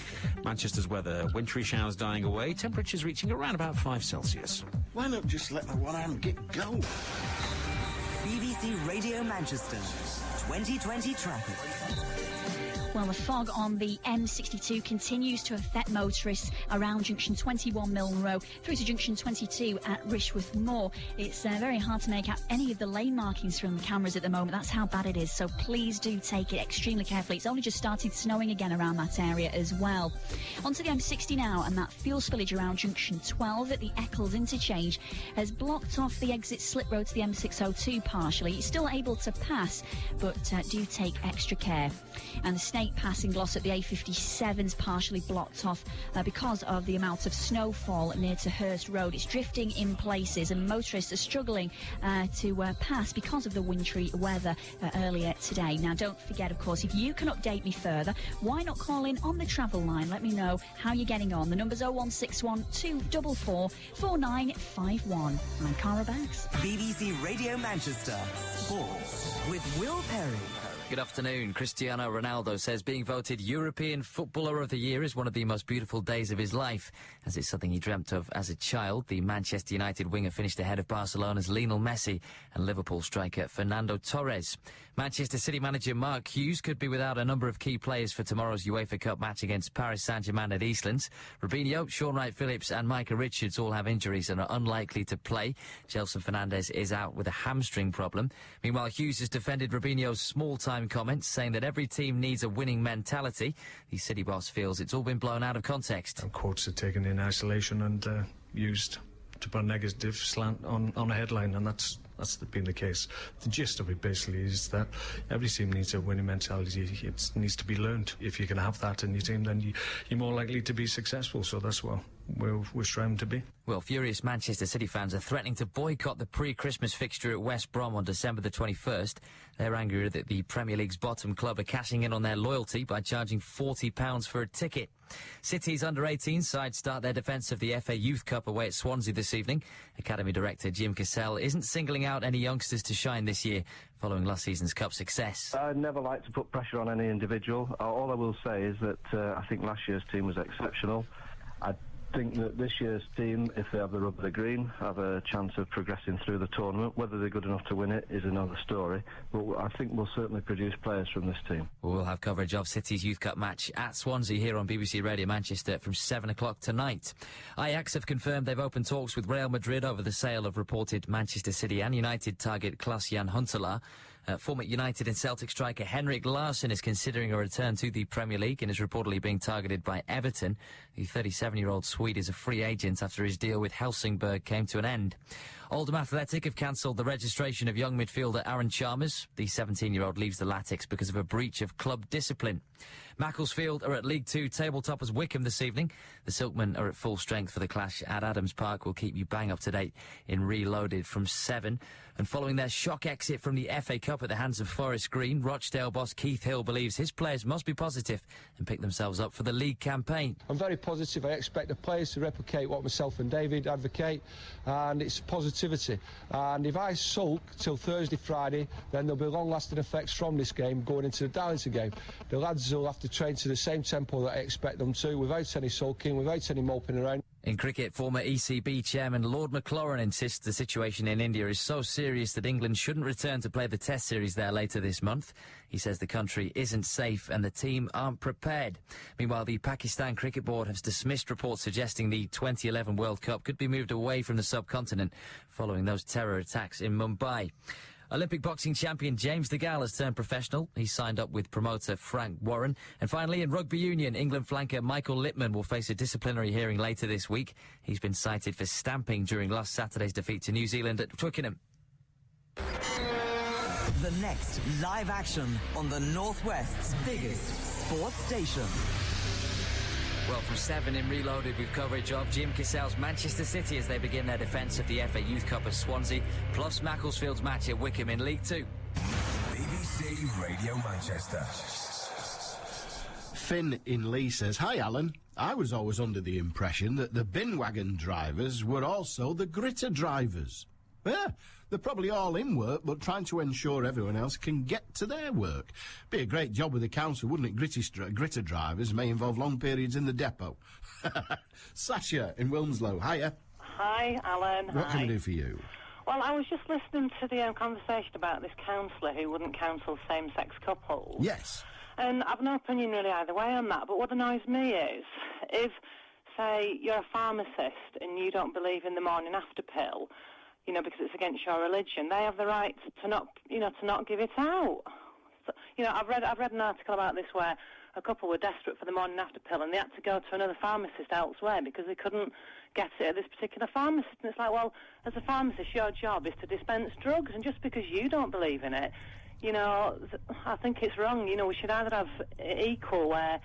Speaker 11: Manchester's weather, wintry showers dying away, temperatures reaching around about 5 Celsius.
Speaker 6: Why not just let the one hand get go?
Speaker 2: BBC Radio Manchester 2020 traffic.
Speaker 12: Well, the fog on the M62 continues to affect motorists around junction 21 Milne Row through to junction 22 at Rishworth Moor. It's very hard to make out any of the lane markings from the cameras at the moment. That's how bad it is, so please do take it extremely carefully. It's only just started snowing again around that area as well. Onto the M60 now, and that fuel spillage around junction 12 at the Eccles interchange has blocked off the exit slip road to the M602 partially. It's still able to pass, but do take extra care. And the Snake Pass in Gloss at the A57's partially blocked off because of the amount of snowfall near to Hurst Road. It's drifting in places, and motorists are struggling to pass because of the wintry weather earlier today. Now, don't forget, of course, if you can update me further, why not call in on the travel line? Let me know how you're getting on. The number's 0161 244 4951. I'm Cara Banks.
Speaker 2: BBC Radio Manchester Sports with Will Perry.
Speaker 1: Good afternoon. Cristiano Ronaldo says being voted European Footballer of the Year is one of the most beautiful days of his life, as it's something he dreamt of as a child. The Manchester United winger finished ahead of Barcelona's Lionel Messi and Liverpool striker Fernando Torres. Manchester City manager Mark Hughes could be without a number of key players for tomorrow's UEFA Cup match against Paris Saint-Germain at Eastlands. Robinho, Sean Wright-Phillips and Micah Richards all have injuries and are unlikely to play. Gelson Fernandes is out with a hamstring problem. Meanwhile, Hughes has defended Robinho's small-time comments, saying that every team needs a winning mentality. The City boss feels it's all been blown out of context.
Speaker 16: Quotes are taken in isolation and used to put a negative slant on a headline, and that's been the case. The gist of it basically is that every team needs a winning mentality. It needs to be learned. If you can have that in your team, then you're more likely to be successful. So that's what we're striving to be.
Speaker 1: Well, furious Manchester City fans are threatening to boycott the pre-Christmas fixture at West Brom on December the 21st. They're angry that the Premier League's bottom club are cashing in on their loyalty by charging £40 for a ticket. City's under-18 side start their defence of the FA Youth Cup away at Swansea this evening. Academy director Jim Cassell isn't singling out any youngsters to shine this year following last season's Cup success.
Speaker 17: I'd never like to put pressure on any individual. All I will say is that I think last year's team was exceptional. I think that this year's team, if they have the rub of the green, have a chance of progressing through the tournament. Whether they're good enough to win it is another story, but I think we'll certainly produce players from this team.
Speaker 1: We'll have coverage of City's Youth Cup match at Swansea here on BBC Radio Manchester from 7 o'clock tonight. Ajax have confirmed they've opened talks with Real Madrid over the sale of reported Manchester City and United target Klaas-Jan Huntelaar. Former United and Celtic striker Henrik Larsson is considering a return to the Premier League and is reportedly being targeted by Everton. The 37-year-old Swede is a free agent after his deal with Helsingborg came to an end. Oldham Athletic have cancelled the registration of young midfielder Aaron Chalmers. The 17-year-old leaves the Latics because of a breach of club discipline. Macclesfield are at League 2 tabletoppers Wickham this evening. The Silkmen are at full strength for the clash at Adams Park. We'll keep you bang up to date in Reloaded from 7. And following their shock exit from the FA Cup at the hands of Forest Green, Rochdale boss Keith Hill believes his players must be positive and pick themselves up for the league campaign.
Speaker 18: I'm very positive. I expect the players to replicate what myself and David advocate, and it's positivity. And if I sulk till Thursday, Friday, then there'll be long-lasting effects from this game going into the Darlington game. The lads will have to train to the same tempo that I expect them to, without any sulking, without any moping around.
Speaker 1: In cricket, former ECB chairman Lord Maclaurin insists the situation in India is so serious that England shouldn't return to play the Test series there later this month. He says the country isn't safe and the team aren't prepared. Meanwhile, the Pakistan Cricket Board has dismissed reports suggesting the 2011 World Cup could be moved away from the subcontinent following those terror attacks in Mumbai. Olympic boxing champion James DeGale has turned professional. He signed up with promoter Frank Warren. And finally, in rugby union, England flanker Michael Littman will face a disciplinary hearing later this week. He's been cited for stamping during last Saturday's defeat to New Zealand at Twickenham.
Speaker 2: The next live action on the Northwest's biggest sports station.
Speaker 1: Well, from 7 in Reloaded with coverage of Jim Cassell's Manchester City as they begin their defence of the FA Youth Cup at Swansea, plus Macclesfield's match at Wickham in League 2.
Speaker 4: BBC Radio Manchester.
Speaker 6: Finn in Lee says, "Hi Alan, I was always under the impression that the bin wagon drivers were also the gritter drivers. Yeah, they're probably all in work, but trying to ensure everyone else can get to their work. Be a great job with the council, wouldn't it? Gritter drivers may involve long periods in the depot." Sasha in Wilmslow, hiya.
Speaker 19: Hi, Alan.
Speaker 6: What can I do for you?
Speaker 19: Well, I was just listening to the conversation about this councillor who wouldn't counsel same-sex couples.
Speaker 6: Yes.
Speaker 19: And I've no opinion really either way on that, but what annoys me is if, say, you're a pharmacist and you don't believe in the morning after pill, you know, because it's against your religion, they have the right to not give it out. So, you know, I've read an article about this where a couple were desperate for the morning after pill and they had to go to another pharmacist elsewhere because they couldn't get it at this particular pharmacist. And it's like, well, as a pharmacist, your job is to dispense drugs, and just because you don't believe in it, you know, I think it's wrong. You know, we should either have equal where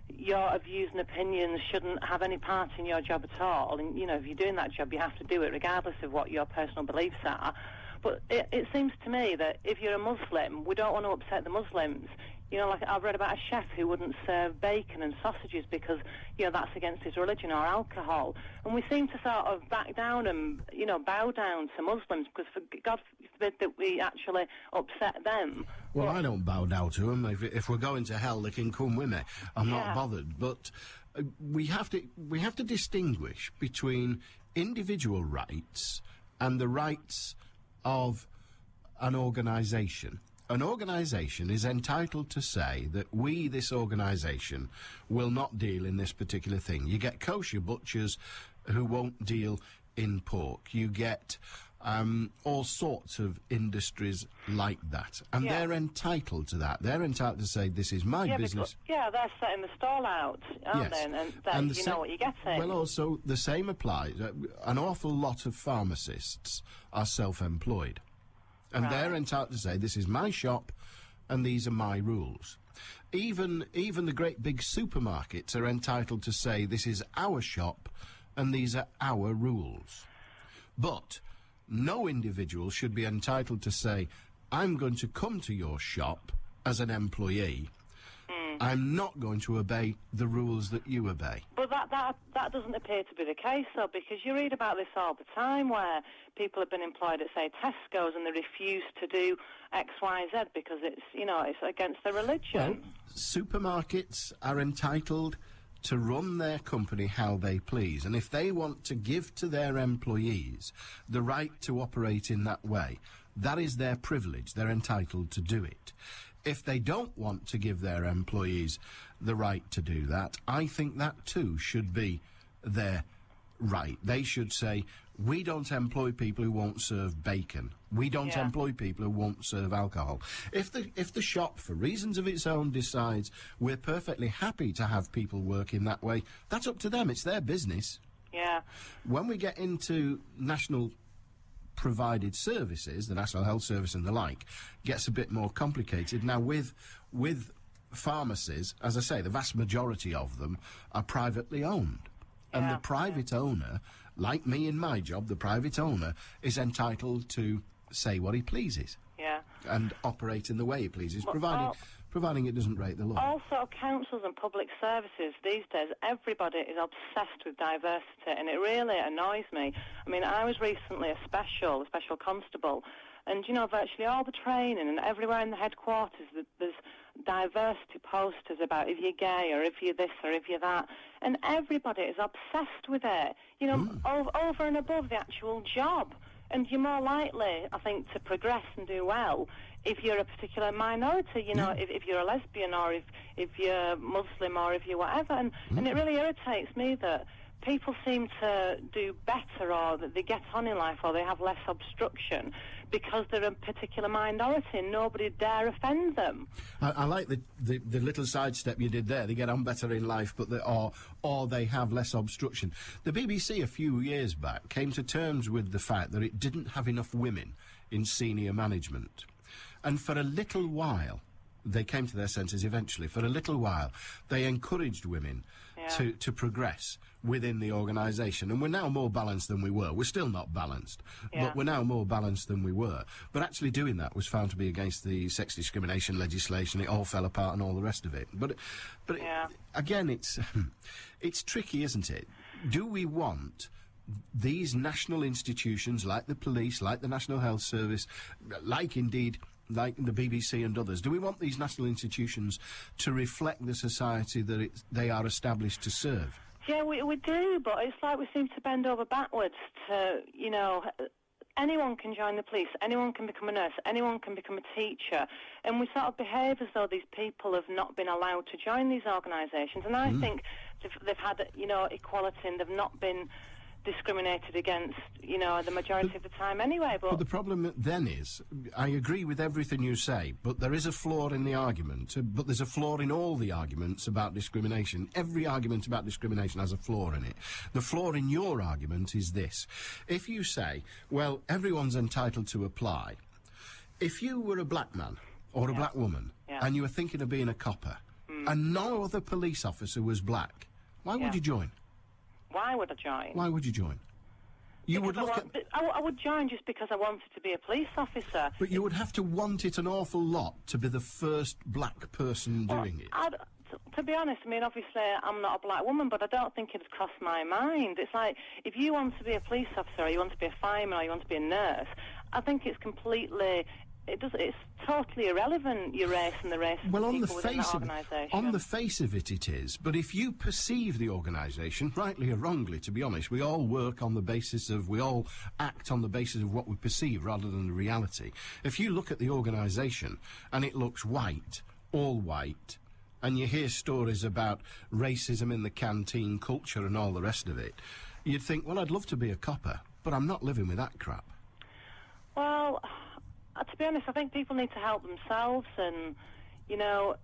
Speaker 19: your views and opinions shouldn't have any part in your job at all. And, you know, if you're doing that job, you have to do it regardless of what your personal beliefs are. But it seems to me that if you're a Muslim, we don't want to upset the Muslims. You know, like I've read about a chef who wouldn't serve bacon and sausages because, you know, that's against his religion, or alcohol. And we seem to sort of back down and, you know, bow down to Muslims because, for God forbid, that we actually upset them.
Speaker 6: Well, I don't bow down to them. If we're going to hell, they can come with me. I'm not bothered. But we have to distinguish between individual rights and the rights of an organisation. An organisation is entitled to say that we, this organisation, will not deal in this particular thing. You get kosher butchers who won't deal in pork. You get all sorts of industries like that. And they're entitled to that. They're entitled to say, this is my business.
Speaker 19: Because, they're setting the stall out, aren't they? And you know what you're getting.
Speaker 6: Well, also, the same applies. An awful lot of pharmacists are self-employed. And they're entitled to say, this is my shop and these are my rules. Even the great big supermarkets are entitled to say, this is our shop and these are our rules. But no individual should be entitled to say, I'm going to come to your shop as an employee. I'm not going to obey the rules that you obey.
Speaker 19: But that doesn't appear to be the case, though, because you read about this all the time where people have been employed at, say, Tesco's and they refuse to do X, Y, Z because it's, you know, it's against their religion.
Speaker 6: Well, supermarkets are entitled to run their company how they please, and if they want to give to their employees the right to operate in that way, that is their privilege. They're entitled to do it. If they don't want to give their employees the right to do that, I think that too should be their right. They should say, we don't employ people who won't serve bacon. We don't employ people who won't serve alcohol. If the shop, for reasons of its own, decides we're perfectly happy to have people work in that way, that's up to them. It's their business.
Speaker 19: Yeah.
Speaker 6: When we get into national provided services, the National Health Service and the like, gets a bit more complicated. Now, with pharmacies, as I say, the vast majority of them are privately owned. And the private owner, like me in my job, the private owner is entitled to say what he pleases.
Speaker 19: Yeah.
Speaker 6: And operate in the way he pleases, providing it doesn't break the law.
Speaker 19: Also, councils and public services these days, everybody is obsessed with diversity, and it really annoys me. I mean, I was recently a special constable, and, you know, virtually all the training and everywhere in the headquarters, there's diversity posters about if you're gay or if you're this or if you're that, and everybody is obsessed with it, you know, over and above the actual job. And you're more likely, I think, to progress and do well if you're a particular minority, you know, if you're a lesbian or if you're Muslim or if you're whatever. And it really irritates me that people seem to do better or that they get on in life or they have less obstruction because they're a particular minority and nobody dare offend them.
Speaker 6: I like the little sidestep you did there. They get on better in life, but or they have less obstruction. The BBC a few years back came to terms with the fact that it didn't have enough women in senior management. And for a little while, they came to their senses eventually. For a little while, they encouraged women to progress within the organisation. And we're now more balanced than we were. We're still not balanced, but we're now more balanced than we were. But actually doing that was found to be against the sex discrimination legislation. It all fell apart and all the rest of it. But again, it's tricky, isn't it? Do we want these national institutions like the police, like the National Health Service, like the BBC and others, do we want these national institutions to reflect the society that they are established to serve?
Speaker 19: Yeah, we do, but it's like we seem to bend over backwards to, you know, anyone can join the police, anyone can become a nurse, anyone can become a teacher, and we sort of behave as though these people have not been allowed to join these organisations, and I think they've had, you know, equality and they've not been discriminated against, you know, the majority of the time anyway.
Speaker 6: But the problem then is, I agree with everything you say, but there is a flaw in the argument, but there's a flaw in all the arguments about discrimination. Every argument about discrimination has a flaw in it. The flaw in your argument is this. If you say, well, everyone's entitled to apply, if you were a black man or a black woman and you were thinking of being a copper and no other police officer was black, why would you join?
Speaker 19: Why would I join?
Speaker 6: Why would you join?
Speaker 19: I would join just because I wanted to be a police officer.
Speaker 6: But you would have to want it an awful lot to be the first black person doing it.
Speaker 19: To be honest, I mean, obviously I'm not a black woman, but I don't think it's crossed my mind. It's like, if you want to be a police officer or you want to be a fireman or you want to be a nurse, I think it's completely... It's totally irrelevant, your race and the race of the people within that organisation.
Speaker 6: On the face of it, it is. But if you perceive the organisation, rightly or wrongly, to be honest, we all work on the basis of, we all act on the basis of what we perceive rather than the reality. If you look at the organisation and it looks white, all white, and you hear stories about racism in the canteen, culture and all the rest of it, you'd think, well, I'd love to be a copper, but I'm not living with that crap.
Speaker 19: Well... to be honest, I think people need to help themselves, and, you know,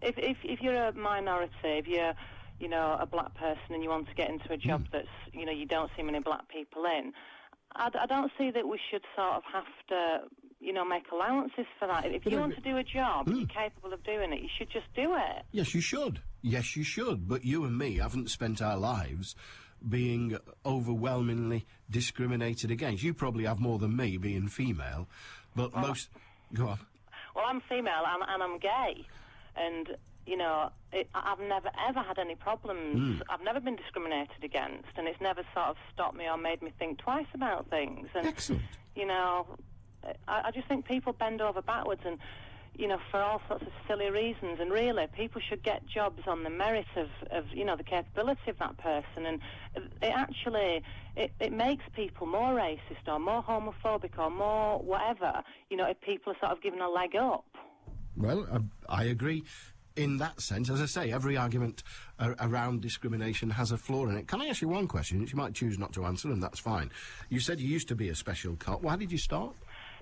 Speaker 19: if you're a minority, if you're, you know, a black person and you want to get into a job that's, you know, you don't see many black people in, I don't see that we should sort of have to, you know, make allowances for that. If you want to do a job and you're capable of doing it, you should just do it.
Speaker 6: Yes, you should. Yes, you should. But you and me haven't spent our lives being overwhelmingly discriminated against. You probably have more than me, being female. But go on.
Speaker 19: Well, I'm female and I'm gay, and, you know, I've never ever had any problems. I've never been discriminated against, and it's never sort of stopped me or made me think twice about things. And,
Speaker 6: excellent.
Speaker 19: You know, I just think people bend over backwards and, you know, for all sorts of silly reasons, and really people should get jobs on the merit of you know, the capability of that person, and it actually it makes people more racist or more homophobic or more whatever, you know, if people are sort of given a leg up.
Speaker 6: Well, I agree in that sense. As I say, every argument around discrimination has a flaw in it. Can I ask you one question, which you might choose not to answer, and that's fine. You said you used to be a special cop. Why did you start?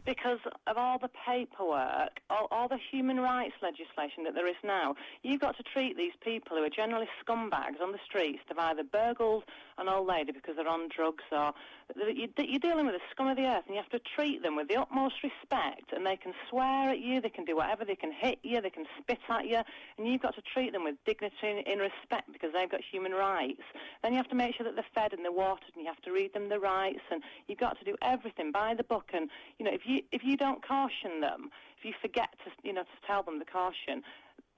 Speaker 19: Because of all the paperwork, all the human rights legislation that there is now, you've got to treat these people who are generally scumbags on the streets. They've either burgled an old lady because they're on drugs, or you're dealing with the scum of the earth, and you have to treat them with the utmost respect, and they can swear at you, they can do whatever, they can hit you, they can spit at you, and you've got to treat them with dignity and in respect because they've got human rights. Then you have to make sure that they're fed and they're watered, and you have to read them the rights, and you've got to do everything by the book. And, you know, if you don't caution them, if you forget to, you know, to tell them the caution,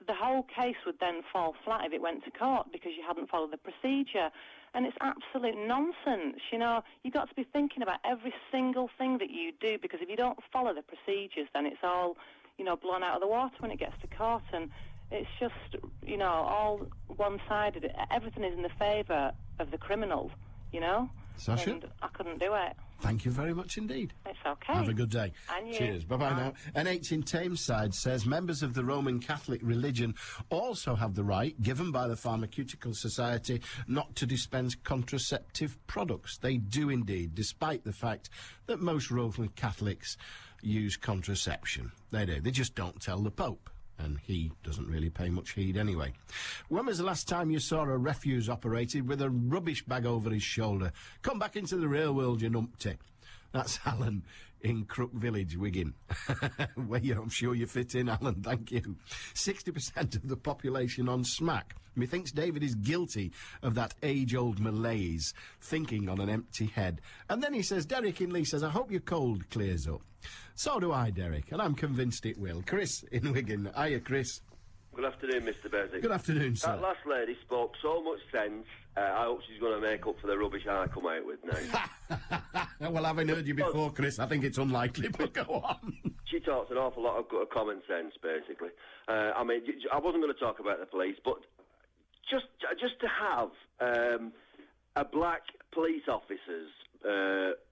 Speaker 19: the whole case would then fall flat if it went to court because you hadn't followed the procedure. And it's absolute nonsense. You know, you've got to be thinking about every single thing that you do, because if you don't follow the procedures, then it's all, you know, blown out of the water when it gets to court. And it's just, you know, all one-sided. Everything is in the favour of the criminal, you know?
Speaker 6: Sasha?
Speaker 19: And I couldn't do it.
Speaker 6: Thank you very much indeed.
Speaker 19: It's okay.
Speaker 6: Have a good day.
Speaker 19: And you.
Speaker 6: Cheers. Bye-bye now. NH in Tameside says members of the Roman Catholic religion also have the right, given by the Pharmaceutical Society, not to dispense contraceptive products. They do indeed, despite the fact that most Roman Catholics use contraception. They do. They just don't tell the Pope. And he doesn't really pay much heed anyway. When was the last time you saw a refuse operated with a rubbish bag over his shoulder? Come back into the real world, you numpty. That's Alan in Crook Village, Wigan. Well, I'm sure you fit in, Alan, thank you. 60% of the population on smack. Methinks David is guilty of that age-old malaise, thinking on an empty head. And then he says, Derek in Lee says, I hope your cold clears up. So do I, Derek, and I'm convinced it will. Chris in Wigan. Hiya, Chris.
Speaker 20: Good afternoon, Mr. Beswick.
Speaker 6: Good afternoon, sir.
Speaker 20: That last lady spoke so much sense. I hope she's going to make up for the rubbish I come out with now.
Speaker 6: Well, having heard you before, Chris, I think it's unlikely, but go on.
Speaker 20: She talks an awful lot of good common sense, basically. I mean, I wasn't going to talk about the police, but just to have a black police officers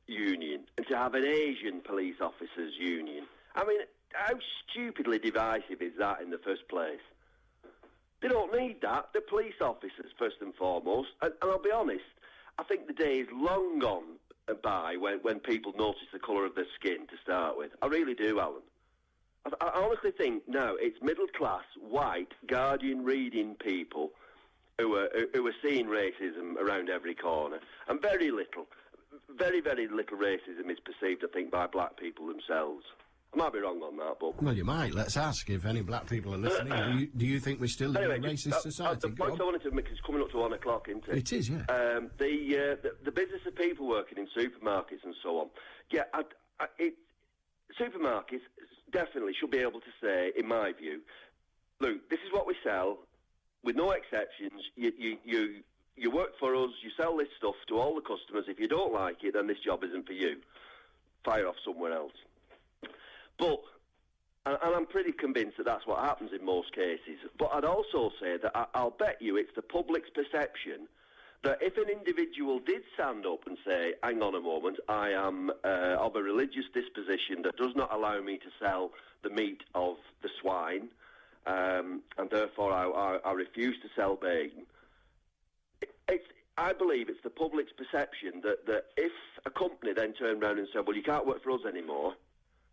Speaker 20: union and to have an Asian police officers union. I mean, how stupidly divisive is that in the first place? They don't need that. They're police officers, first and foremost. And I'll be honest, I think the day is long gone by when people notice the colour of their skin to start with. I really do, Alan. I honestly think now it's middle-class, white, Guardian-reading people who are seeing racism around every corner. And very little racism is perceived, I think, by black people themselves. I might be wrong on that, but...
Speaker 6: Well, you might. Let's ask if any black people are listening. Do you think we still live in a racist society?
Speaker 20: The point I wanted to make is coming up to 1 o'clock, isn't it?
Speaker 6: It is, yeah.
Speaker 20: The business of people working in supermarkets and so on. Yeah, supermarkets definitely should be able to say, in my view, look, this is what we sell, with no exceptions. You work for us, you sell this stuff to all the customers. If you don't like it, then this job isn't for you. Fire off somewhere else. But, and I'm pretty convinced that that's what happens in most cases, but I'd also say that I'll bet you it's the public's perception that if an individual did stand up and say, hang on a moment, I am of a religious disposition that does not allow me to sell the meat of the swine, and therefore I refuse to sell bacon, I believe it's the public's perception that if a company then turned around and said, well, you can't work for us anymore,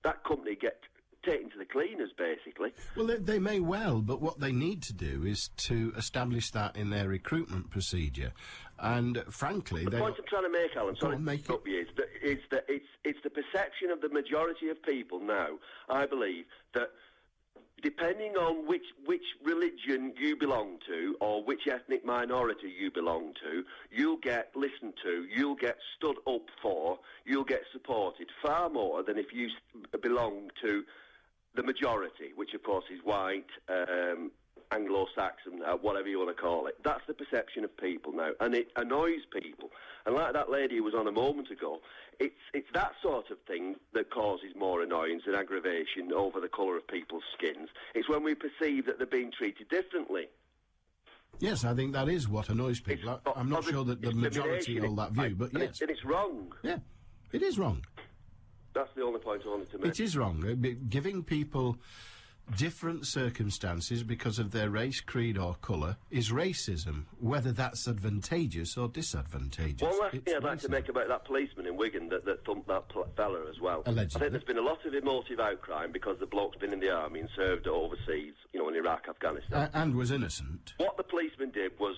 Speaker 20: that company get taken to the cleaners, basically.
Speaker 6: Well, they may well, but what they need to do is to establish that in their recruitment procedure. And frankly,
Speaker 20: the point I'm trying to make, Alan, sorry, is that it's the perception of the majority of people now, I believe, that depending on which religion you belong to or which ethnic minority you belong to, you'll get listened to, you'll get stood up for, you'll get supported far more than if you belong to the majority, which of course is white, Anglo-Saxon, whatever you want to call it. That's the perception of people now, and it annoys people. And like that lady who was on a moment ago, it's that sort of thing that causes more annoyance and aggravation over the colour of people's skins. It's when we perceive that they're being treated differently.
Speaker 6: Yes, I think that is what annoys people. I'm not sure that the majority hold that view, but yes.
Speaker 20: And it's wrong.
Speaker 6: Yeah, it is wrong.
Speaker 20: That's the only point I wanted to make.
Speaker 6: It is wrong. Giving people different circumstances because of their race, creed or colour is racism, whether that's advantageous or disadvantageous.
Speaker 20: One last thing I'd like to make about that policeman in Wigan that thumped that fella as well.
Speaker 6: Allegedly.
Speaker 20: I think there's been a lot of emotive outcry because the bloke's been in the army and served overseas, in Iraq, Afghanistan.
Speaker 6: And was innocent.
Speaker 20: What the policeman did was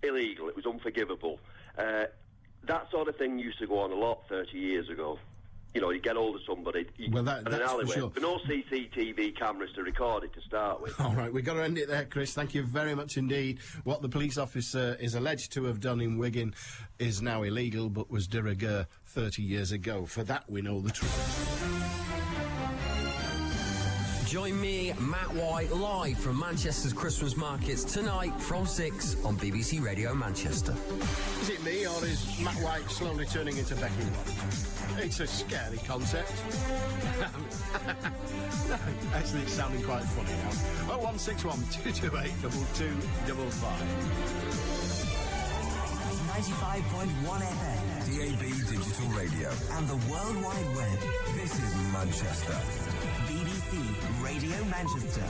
Speaker 20: illegal. It was unforgivable. That sort of thing used to go on a lot 30 years ago. You get hold of somebody in an alleyway.
Speaker 6: For sure.
Speaker 20: But no CCTV cameras to record it to start with.
Speaker 6: All right, we've got to end it there, Chris. Thank you very much indeed. What the police officer is alleged to have done in Wigan is now illegal, but was de rigueur 30 years ago. For that, we know the truth.
Speaker 10: Join me, Matt White, live from Manchester's Christmas markets tonight from 6 on BBC Radio Manchester.
Speaker 6: Is it me, or is Matt White slowly turning into Becky? It's a scary concept. Actually, it's sounding quite funny now. 0161 228 2255.
Speaker 2: 95.1 FM.
Speaker 4: DAB Digital Radio.
Speaker 2: And the World Wide Web.
Speaker 4: This is Manchester.
Speaker 2: BBC Radio Manchester.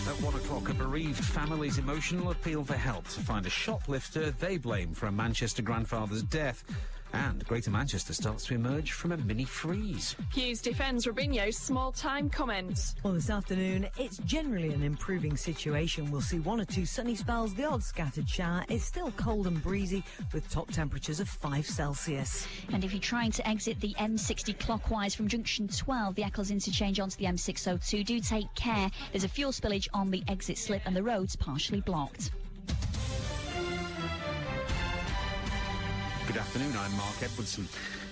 Speaker 11: At 1 o'clock, a bereaved family's emotional appeal for help to find a shoplifter they blame for a Manchester grandfather's death. And Greater Manchester starts to emerge from a mini-freeze.
Speaker 21: Hughes defends Robinho's small-time comments.
Speaker 22: Well, this afternoon, it's generally an improving situation. We'll see 1 or 2 sunny spells, the odd scattered shower. It's still cold and breezy with top temperatures of 5 Celsius.
Speaker 12: And if you're trying to exit the M60 clockwise from junction 12, the Eccles interchange onto the M602, do take care. There's a fuel spillage on the exit slip and the road's partially blocked.
Speaker 11: Good afternoon, I'm Mark Edwardson.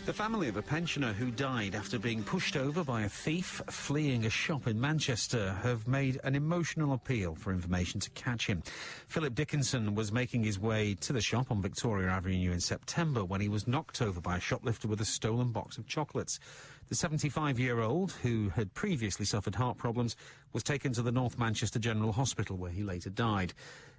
Speaker 11: The family of a pensioner who died after being pushed over by a thief fleeing a shop in Manchester have made an emotional appeal for information to catch him. Philip Dickinson was making his way to the shop on Victoria Avenue in September when he was knocked over by a shoplifter with a stolen box of chocolates. The 75-year-old, who had previously suffered heart problems, was taken to the North Manchester General Hospital where he later died.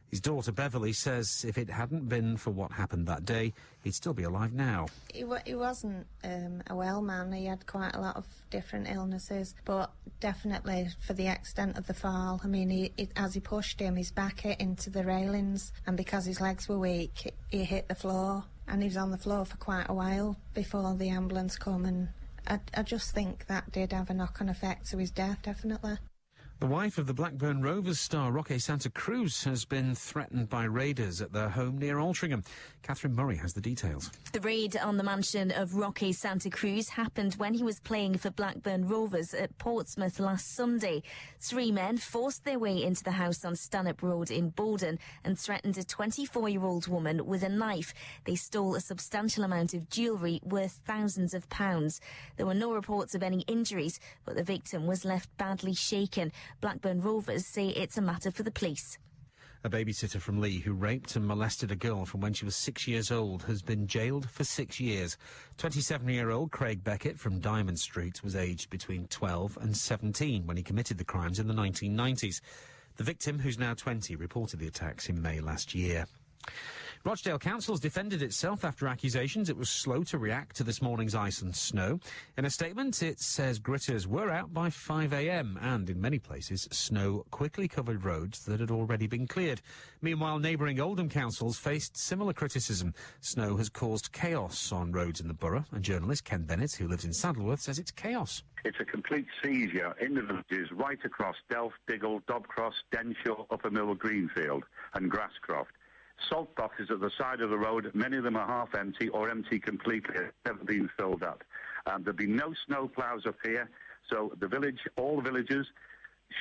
Speaker 11: His daughter Beverly says if it hadn't been for what happened that day, he'd still be alive now.
Speaker 23: He wasn't a well man. He had quite a lot of different illnesses, but definitely for the extent of the fall, I mean, as he pushed him, his back hit into the railings, and because his legs were weak, he hit the floor, and he was on the floor for quite a while before the ambulance come, and I just think that did have a knock-on effect to his death, definitely.
Speaker 11: The wife of the Blackburn Rovers star Roque Santa Cruz has been threatened by raiders at their home near Altrincham. Catherine Murray has the details.
Speaker 24: The raid on the mansion of Roque Santa Cruz happened when he was playing for Blackburn Rovers at Portsmouth last Sunday. 3 men forced their way into the house on Stanhope Road in Bowden and threatened a 24-year-old woman with a knife. They stole a substantial amount of jewellery worth thousands of pounds. There were no reports of any injuries, but the victim was left badly shaken. Blackburn Rovers say it's a matter for the police.
Speaker 11: A babysitter from Lee who raped and molested a girl from when she was 6 years old has been jailed for 6 years. 27-year-old Craig Beckett from Diamond Street was aged between 12 and 17 when he committed the crimes in the 1990s. The victim, who's now 20, reported the attacks in May last year. Rochdale Council's defended itself after accusations it was slow to react to this morning's ice and snow. In a statement, it says gritters were out by 5 a.m. and, in many places, snow quickly covered roads that had already been cleared. Meanwhile, neighbouring Oldham councils faced similar criticism. Snow has caused chaos on roads in the borough, and journalist Ken Bennett, who lives in Saddleworth, says it's chaos.
Speaker 25: It's a complete seizure in the villages right across Delft, Diggle, Dobcross, Denshaw, Upper Mill, Greenfield and Grasscroft. Salt boxes at the side of the road, many of them are half empty or empty completely, never been filled up. There'll be no snow ploughs up here, so the village, all the villagers,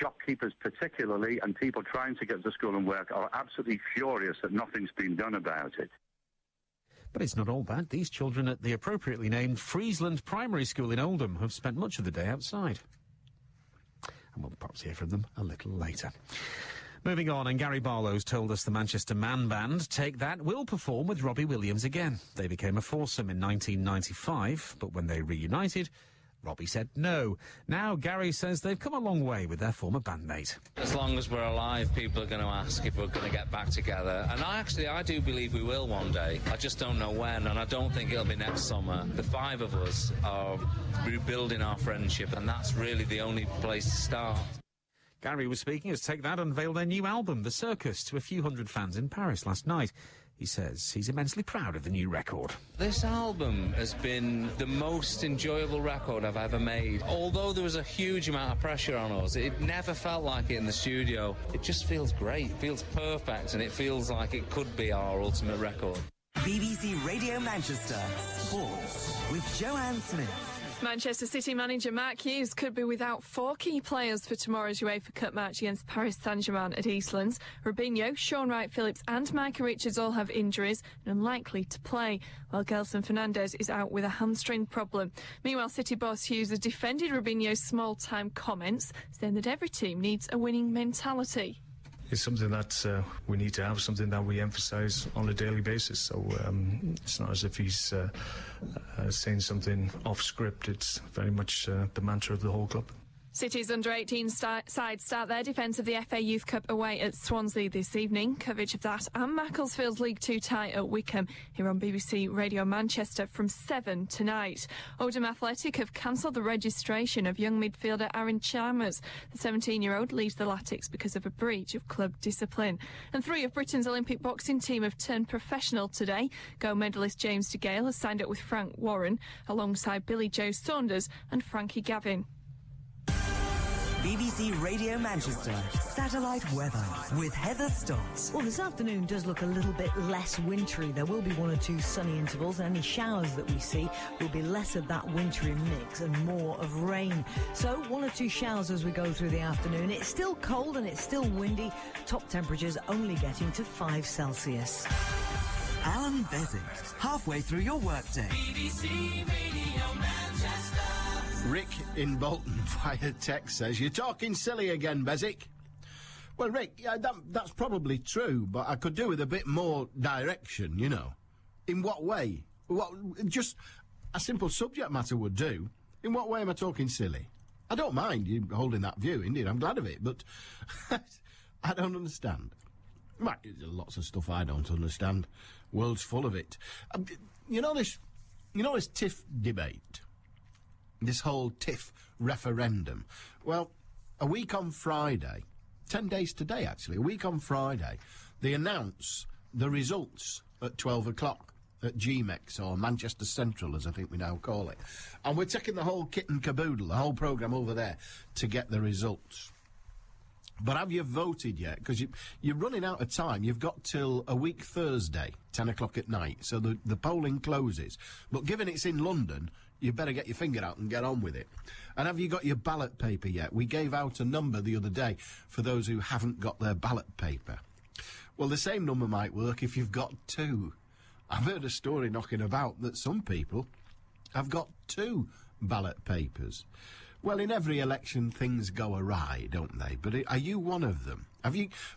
Speaker 25: shopkeepers particularly, and people trying to get to school and work are absolutely furious that nothing's been done about it.
Speaker 11: But it's not all bad. These children at the appropriately named Friesland Primary School in Oldham have spent much of the day outside. And we'll perhaps hear from them a little later. Moving on, and Gary Barlow's told us the Manchester Man Band, Take That, will perform with Robbie Williams again. They became a foursome in 1995, but when they reunited, Robbie said no. Now Gary says they've come a long way with their former bandmate.
Speaker 26: As long as we're alive, people are going to ask if we're going to get back together. And I do believe we will one day. I just don't know when, and I don't think it'll be next summer. The 5 of us are rebuilding our friendship, and that's really the only place to start.
Speaker 11: Gary was speaking as Take That unveiled their new album, The Circus, to a few hundred fans in Paris last night. He says he's immensely proud of the new record.
Speaker 26: This album has been the most enjoyable record I've ever made. Although there was a huge amount of pressure on us, it never felt like it in the studio. It just feels great, it feels perfect, and it feels like it could be our ultimate record.
Speaker 2: BBC Radio Manchester Sports with Joanne Smith.
Speaker 21: Manchester City manager Mark Hughes could be without 4 key players for tomorrow's UEFA Cup match against Paris Saint-Germain at Eastlands. Robinho, Sean Wright-Phillips and Micah Richards all have injuries and unlikely to play, while Gelson Fernandes is out with a hamstring problem. Meanwhile, City boss Hughes has defended Robinho's small-time comments, saying that every team needs a winning mentality.
Speaker 16: It's something that we need to have, something that we emphasise on a daily basis. So it's not as if he's saying something off script. It's very much the mantra of the whole club.
Speaker 21: City's under-18 side start their defence of the FA Youth Cup away at Swansea this evening. Coverage of that and Macclesfield's League 2 tie at Wickham here on BBC Radio Manchester from 7 tonight. Oldham Athletic have cancelled the registration of young midfielder Aaron Chalmers. The 17-year-old leaves the Latics because of a breach of club discipline. And 3 of Britain's Olympic boxing team have turned professional today. Gold medalist James DeGale has signed up with Frank Warren alongside Billy Joe Saunders and Frankie Gavin.
Speaker 2: BBC Radio Manchester satellite weather with Heather Stott.
Speaker 22: Well, this afternoon does look a little bit less wintry. There will be 1 or 2 sunny intervals. Any showers that we see will be less of that wintry mix and more of rain. So 1 or 2 showers as we go through the afternoon. It's still cold and it's still windy. Top temperatures only getting to 5 Celsius.
Speaker 2: Allan Beswick, halfway through your workday.
Speaker 3: BBC Radio Manchester.
Speaker 6: Rick in Bolton via text says, "You're talking silly again, Beswick." Well, Rick, that's probably true, but I could do with a bit more direction, you know. In what way? Just a simple subject matter would do. In what way am I talking silly? I don't mind you holding that view, indeed, I'm glad of it, but I don't understand. Right, there's lots of stuff I don't understand. World's full of it. You know this TIF debate? This whole TIF referendum. Well, a week on Friday, 10 days today actually, a week on Friday, they announce the results at 12 o'clock at GMEX, or Manchester Central as I think we now call it. And we're taking the whole kit and caboodle, the whole programme over there to get the results. But have you voted yet? Because you're running out of time. You've got till a week Thursday, 10 o'clock at night, so the polling closes. But given it's in London, you better get your finger out and get on with it. And have you got your ballot paper yet? We gave out a number the other day for those who haven't got their ballot paper. Well, the same number might work if you've got 2. I've heard a story knocking about that some people have got 2 ballot papers. Well, in every election, things go awry, don't they? But are you one of them?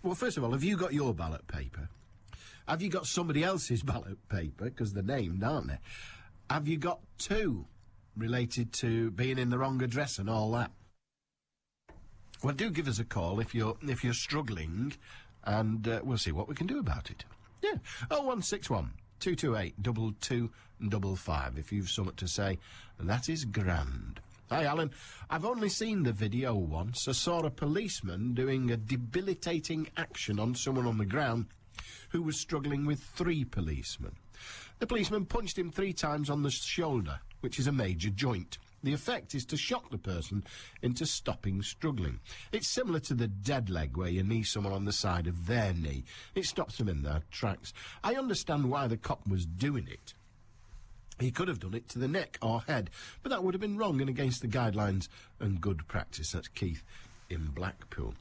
Speaker 6: Well, first of all, have you got your ballot paper? Have you got somebody else's ballot paper? Because they're named, aren't they? Have you got 2 related to being in the wrong address and all that? Well, do give us a call if you're struggling, and we'll see what we can do about it. Yeah, 0161 228 2255 if you've something to say, and that is grand. Hi, Alan. I've only seen the video once. I saw a policeman doing a debilitating action on someone on the ground who was struggling with 3 policemen. The policeman punched him 3 times on the shoulder, which is a major joint. The effect is to shock the person into stopping struggling. It's similar to the dead leg, where you knee someone on the side of their knee. It stops them in their tracks. I understand why the cop was doing it. He could have done it to the neck or head, but that would have been wrong and against the guidelines and good practice. That's Keith in Blackpool.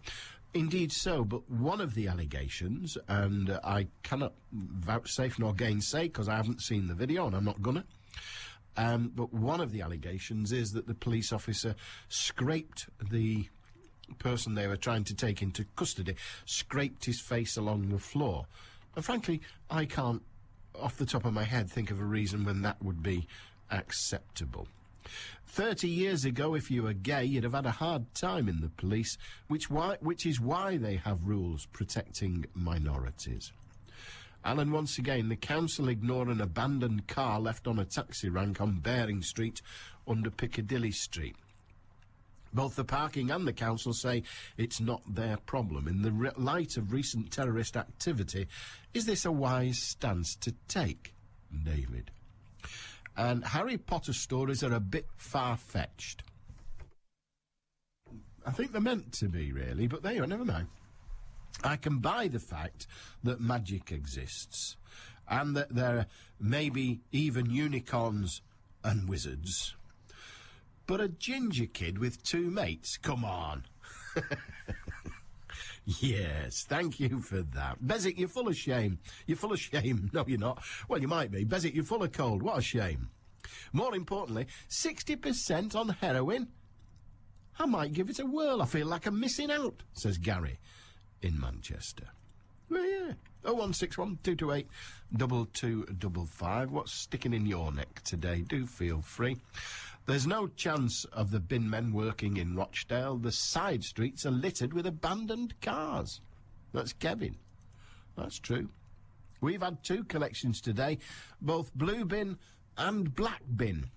Speaker 6: Indeed so, but one of the allegations, and I cannot vouchsafe nor gainsay because I haven't seen the video and I'm not gonna, but one of the allegations is that the police officer scraped the person they were trying to take into custody, scraped his face along the floor. And frankly, I can't, off the top of my head, think of a reason when that would be acceptable. 30 years ago, if you were gay, you'd have had a hard time in the police, which is why they have rules protecting minorities. Alan, once again, the council ignore an abandoned car left on a taxi rank on Baring Street under Piccadilly Street. Both the parking and the council say it's not their problem. In the light of recent terrorist activity, is this a wise stance to take, David? And Harry Potter stories are a bit far-fetched. I think they're meant to be, really, but there you are, never mind. I can buy the fact that magic exists, and that there may be even unicorns and wizards. But a ginger kid with 2 mates? Come on. Yes, thank you for that. Beswick, you're full of shame. You're full of shame. No, you're not. Well, you might be. Beswick, you're full of cold. What a shame. More importantly, 60% on heroin? I might give it a whirl. I feel like I'm missing out, says Gary in Manchester. Well, yeah. 0161 228 2255. What's sticking in your neck today? Do feel free. There's no chance of the bin men working in Rochdale. The side streets are littered with abandoned cars. That's Kevin. That's true. We've had 2 collections today, both blue bin and black bin.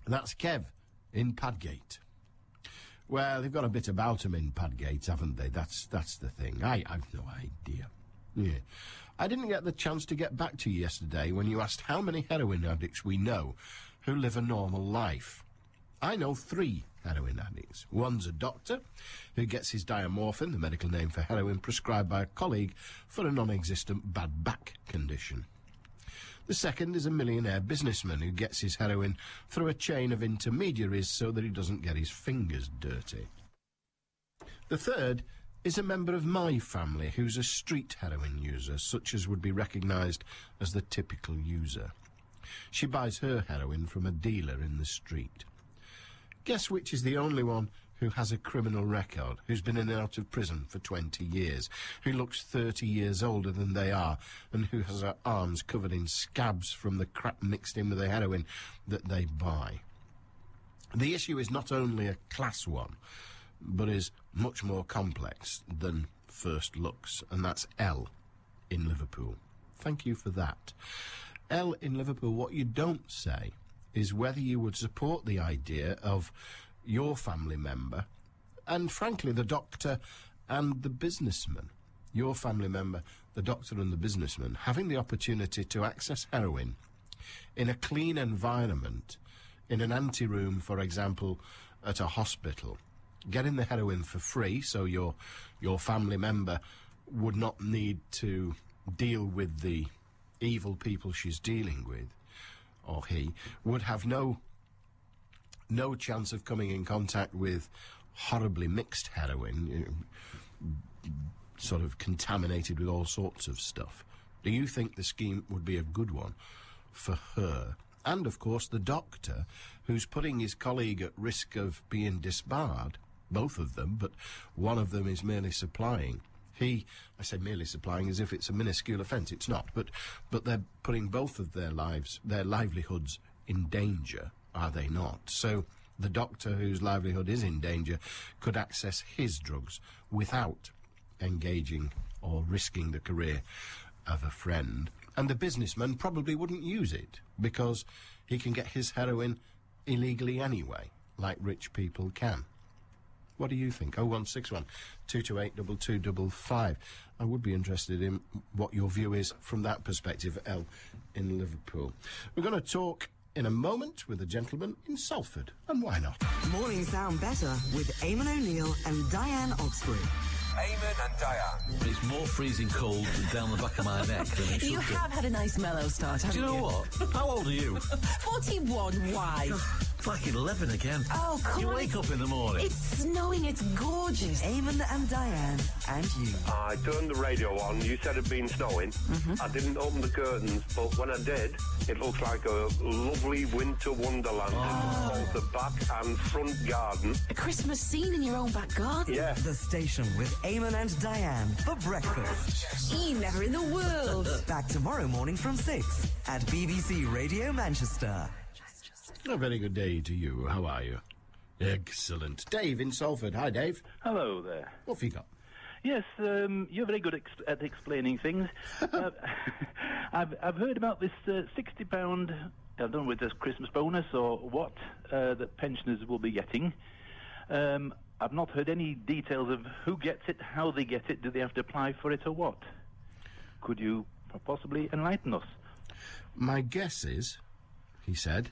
Speaker 6: That's Kev in Padgate. Well, they've got a bit about them in Padgate, haven't they? That's the thing. I've no idea. Yeah. I didn't get the chance to get back to you yesterday when you asked how many heroin addicts we know who live a normal life. I know 3 heroin addicts. One's a doctor who gets his diamorphin, the medical name for heroin, prescribed by a colleague for a non-existent bad back condition. The second is a millionaire businessman who gets his heroin through a chain of intermediaries so that he doesn't get his fingers dirty. The third is a member of my family who's a street heroin user, such as would be recognised as the typical user. She buys her heroin from a dealer in the street. Guess which is the only one who has a criminal record, who's been in and out of prison for 20 years, who looks 30 years older than they are, and who has her arms covered in scabs from the crap mixed in with the heroin that they buy. The issue is not only a class one, but is much more complex than first looks, and that's Elle in Liverpool. Thank you for that. Elle in Liverpool, what you don't say is whether you would support the idea of your family member and, frankly, the doctor and the businessman, your family member, the doctor and the businessman, having the opportunity to access heroin in a clean environment, in an anteroom, for example, at a hospital, getting the heroin for free so your family member would not need to deal with the evil people she's dealing with, or he, would have no chance of coming in contact with horribly mixed heroin, sort of contaminated with all sorts of stuff. Do you think the scheme would be a good one for her? And, of course, the doctor, who's putting his colleague at risk of being disbarred, both of them, but one of them is merely supplying. I say merely supplying as if it's a minuscule offence. It's not, but they're putting both of their lives, their livelihoods, in danger, are they not? So the doctor whose livelihood is in danger could access his drugs without engaging or risking the career of a friend. And the businessman probably wouldn't use it because he can get his heroin illegally anyway, like rich people can. What do you think? 0161 228 2255. I would be interested in what your view is from that perspective, Elle in Liverpool. We're going to talk in a moment with a gentleman in Salford, and why not?
Speaker 2: Mornings sound better with Eamon O'Neill and Diane Oxbury.
Speaker 4: Eamon and Diane.
Speaker 5: It's more freezing cold down the back of my neck than it should
Speaker 7: You
Speaker 5: be.
Speaker 7: have had a nice mellow start, haven't
Speaker 5: Do
Speaker 7: you?
Speaker 5: you know what? How old are you?
Speaker 7: 41, why?
Speaker 5: Back 11 again.
Speaker 7: Oh, come
Speaker 5: You
Speaker 7: on.
Speaker 5: wake up in the morning.
Speaker 7: It's snowing, it's gorgeous.
Speaker 2: Eamon and Diane and you.
Speaker 8: I turned the radio on. You said it'd been snowing. I didn't open the curtains, but when I did, it looks like a lovely winter wonderland in both the back and front garden.
Speaker 7: A Christmas scene in your own back garden?
Speaker 8: Yeah.
Speaker 2: The station with Eamon and Diane for breakfast.
Speaker 7: Never in the world.
Speaker 2: Back tomorrow morning from 6 at BBC Radio Manchester.
Speaker 6: A very good day to you. How are you? Excellent. Dave in Salford. Hi, Dave.
Speaker 9: Hello there.
Speaker 6: What have you got?
Speaker 9: Yes, you're very good at explaining things. I've heard about this £60, I don't know whether it's Christmas bonus or what, that pensioners will be getting. I've not heard any details of who gets it, how they get it, do they have to apply for it or what? Could you possibly enlighten us?
Speaker 6: My guess is, he said,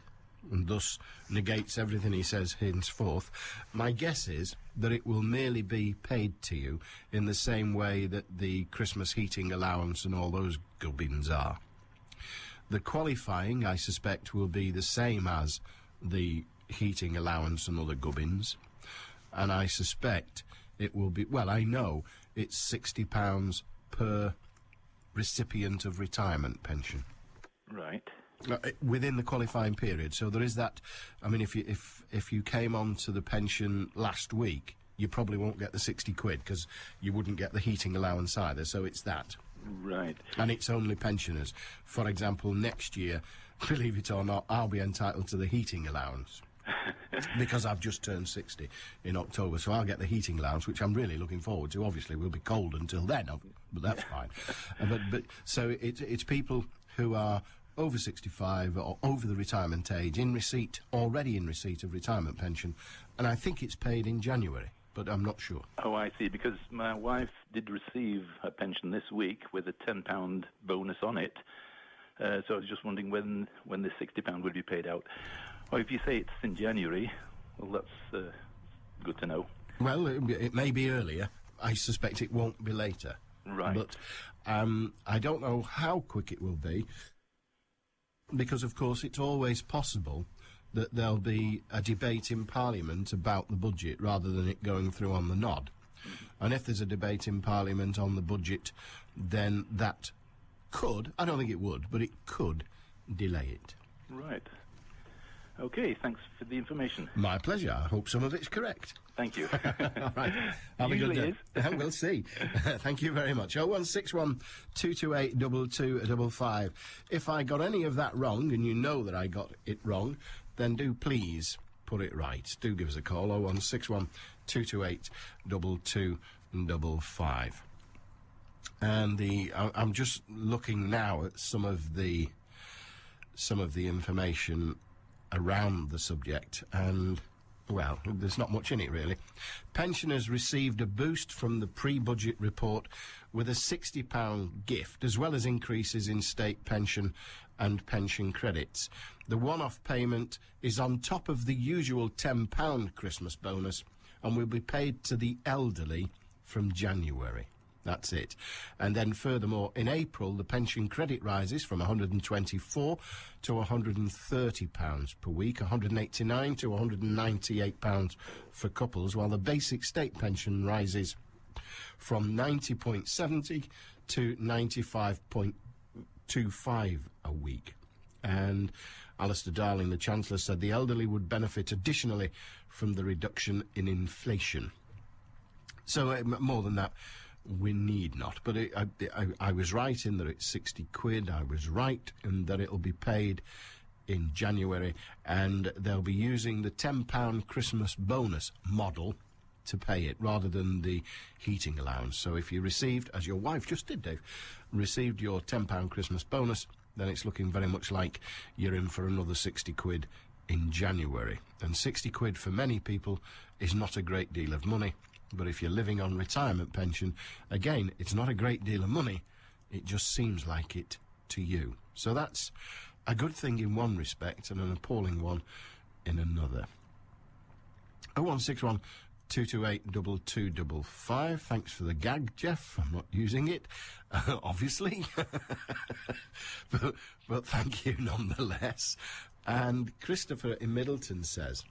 Speaker 6: and thus negates everything he says henceforth, my guess is that it will merely be paid to you in the same way that the Christmas heating allowance and all those gubbins are. The qualifying, I suspect, will be the same as the heating allowance and other gubbins, and I suspect it will be, well, I know it's £60 per recipient of retirement pension.
Speaker 9: Right.
Speaker 6: Within the qualifying period. So there is that. I mean, if you came on to the pension last week, you probably won't get the £60 because you wouldn't get the heating allowance either. So it's that.
Speaker 9: Right.
Speaker 6: And it's only pensioners. For example, next year, believe it or not, I'll be entitled to the heating allowance. Because I've just turned 60 in October, so I'll get the heating allowance, which I'm really looking forward to. Obviously, we'll be cold until then, but that's fine. But so it's people who are over 65 or over the retirement age, already in receipt of retirement pension, and I think it's paid in January, but I'm not sure.
Speaker 9: Oh, I see, because my wife did receive her pension this week with a £10 bonus on it, so I was just wondering when the £60 would be paid out. Or if you say it's in January, well, that's good to know.
Speaker 6: Well, it may be earlier. I suspect it won't be later.
Speaker 9: Right.
Speaker 6: But I don't know how quick it will be, because, of course, it's always possible that there'll be a debate in Parliament about the budget rather than it going through on the nod. And if there's a debate in Parliament on the budget, then that could, I don't think it would, but it could delay it.
Speaker 9: Right. Okay, thanks for the information.
Speaker 6: My pleasure. I hope some of it's correct.
Speaker 9: Thank you.
Speaker 6: All right. Have
Speaker 9: Usually
Speaker 6: a good day. We'll see. Thank you very much. 0161 228 2255. If I got any of that wrong, and you know that I got it wrong, then do please put it right. Do give us a call. 0161 228 2255. And I'm just looking now at some of the information around the subject, and, well, there's not much in it, really. Pensioners received a boost from the pre-budget report with a £60 gift, as well as increases in state pension and pension credits. The one-off payment is on top of the usual £10 Christmas bonus and will be paid to the elderly from January. That's it. And then furthermore, in April, the pension credit rises from £124 to £130 per week, £189 to £198 for couples, while the basic state pension rises from 90.70 to 95.25 a week. And Alistair Darling, the Chancellor, said the elderly would benefit additionally from the reduction in inflation. So more than that, we need not. But I was right in that it's £60. I was right in that it'll be paid in January, and they'll be using the £10 Christmas bonus model to pay it, rather than the heating allowance. So if you received, as your wife just did, Dave, received your £10 Christmas bonus, then it's looking very much like you're in for another £60 in January. And £60 for many people is not a great deal of money. But if you're living on retirement pension, again, it's not a great deal of money. It just seems like it to you. So that's a good thing in one respect and an appalling one in another. 0161 228 2255. Thanks for the gag, Jeff. I'm not using it, obviously. but thank you nonetheless. And Christopher in Middleton says,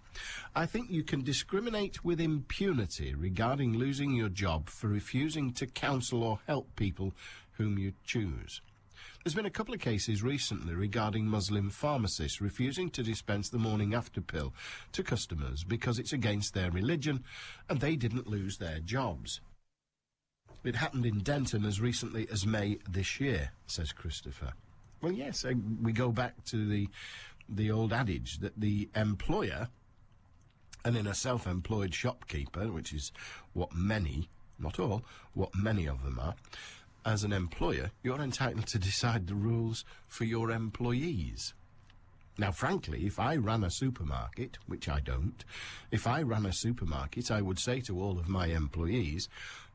Speaker 6: I think you can discriminate with impunity regarding losing your job for refusing to counsel or help people whom you choose. There's been a couple of cases recently regarding Muslim pharmacists refusing to dispense the morning after pill to customers because it's against their religion and they didn't lose their jobs. It happened in Denton as recently as May this year, says Christopher. Well, yes, we go back to the old adage that the employer, and in a self-employed shopkeeper, which is what many, not all, what many of them are, as an employer, you're entitled to decide the rules for your employees. Now, frankly, if I ran a supermarket, which I don't, if I ran a supermarket, I would say to all of my employees,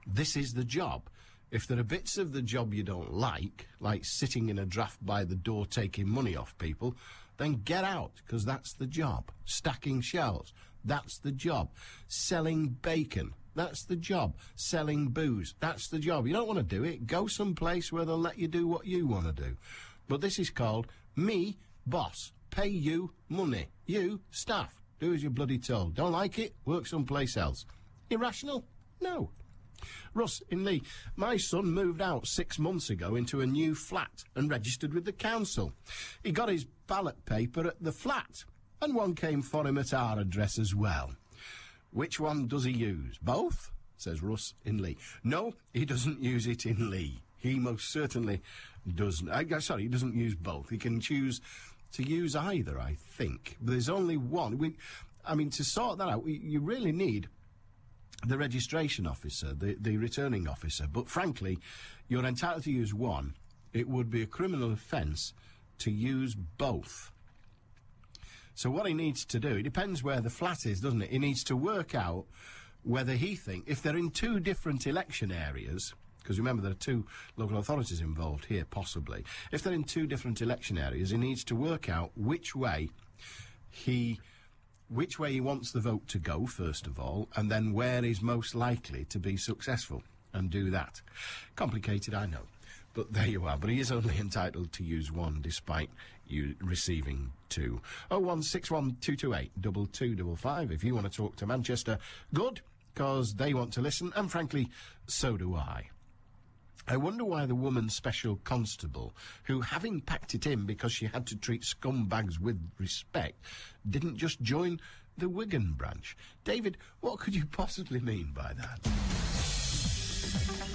Speaker 6: this is the job. If there are bits of the job you don't like sitting in a draft by the door taking money off people, then get out, because that's the job. Stacking shelves, that's the job. Selling bacon, that's the job. Selling booze, that's the job. You don't want to do it, go someplace where they'll let you do what you want to do. But this is called me, boss, pay you money. You, staff, Do as you're bloody told. Don't like it? Work someplace else. Irrational? No. Russ in Lee, my son moved out 6 months ago into a new flat and registered with the council. He got his ballot paper at the flat, and one came for him at our address as well. Which one does he use? Both? Says Russ in Lee. No, he doesn't use it in Lee. He most certainly doesn't. Sorry, he doesn't use both. He can choose to use either, I think. But there's only one. To sort that out, you really need the registration officer, the returning officer. But frankly, you're entitled to use one. It would be a criminal offence to use both. So what he needs to do, it depends where the flat is, doesn't it? He needs to work out whether he thinks, if they're in two different election areas, because remember there are two local authorities involved here, possibly. If they're in two different election areas, he needs to work out which way he wants the vote to go, first of all, and then where he's most likely to be successful, and do that. Complicated, I know, but there you are. But he is only entitled to use one, despite you receiving two. 0161228 2255. If you want to talk to Manchester, good, because they want to listen, and frankly, so do I. I wonder why the woman special constable, who, having packed it in because she had to treat scumbags with respect, didn't just join the Wigan branch. David, what could you possibly mean by that?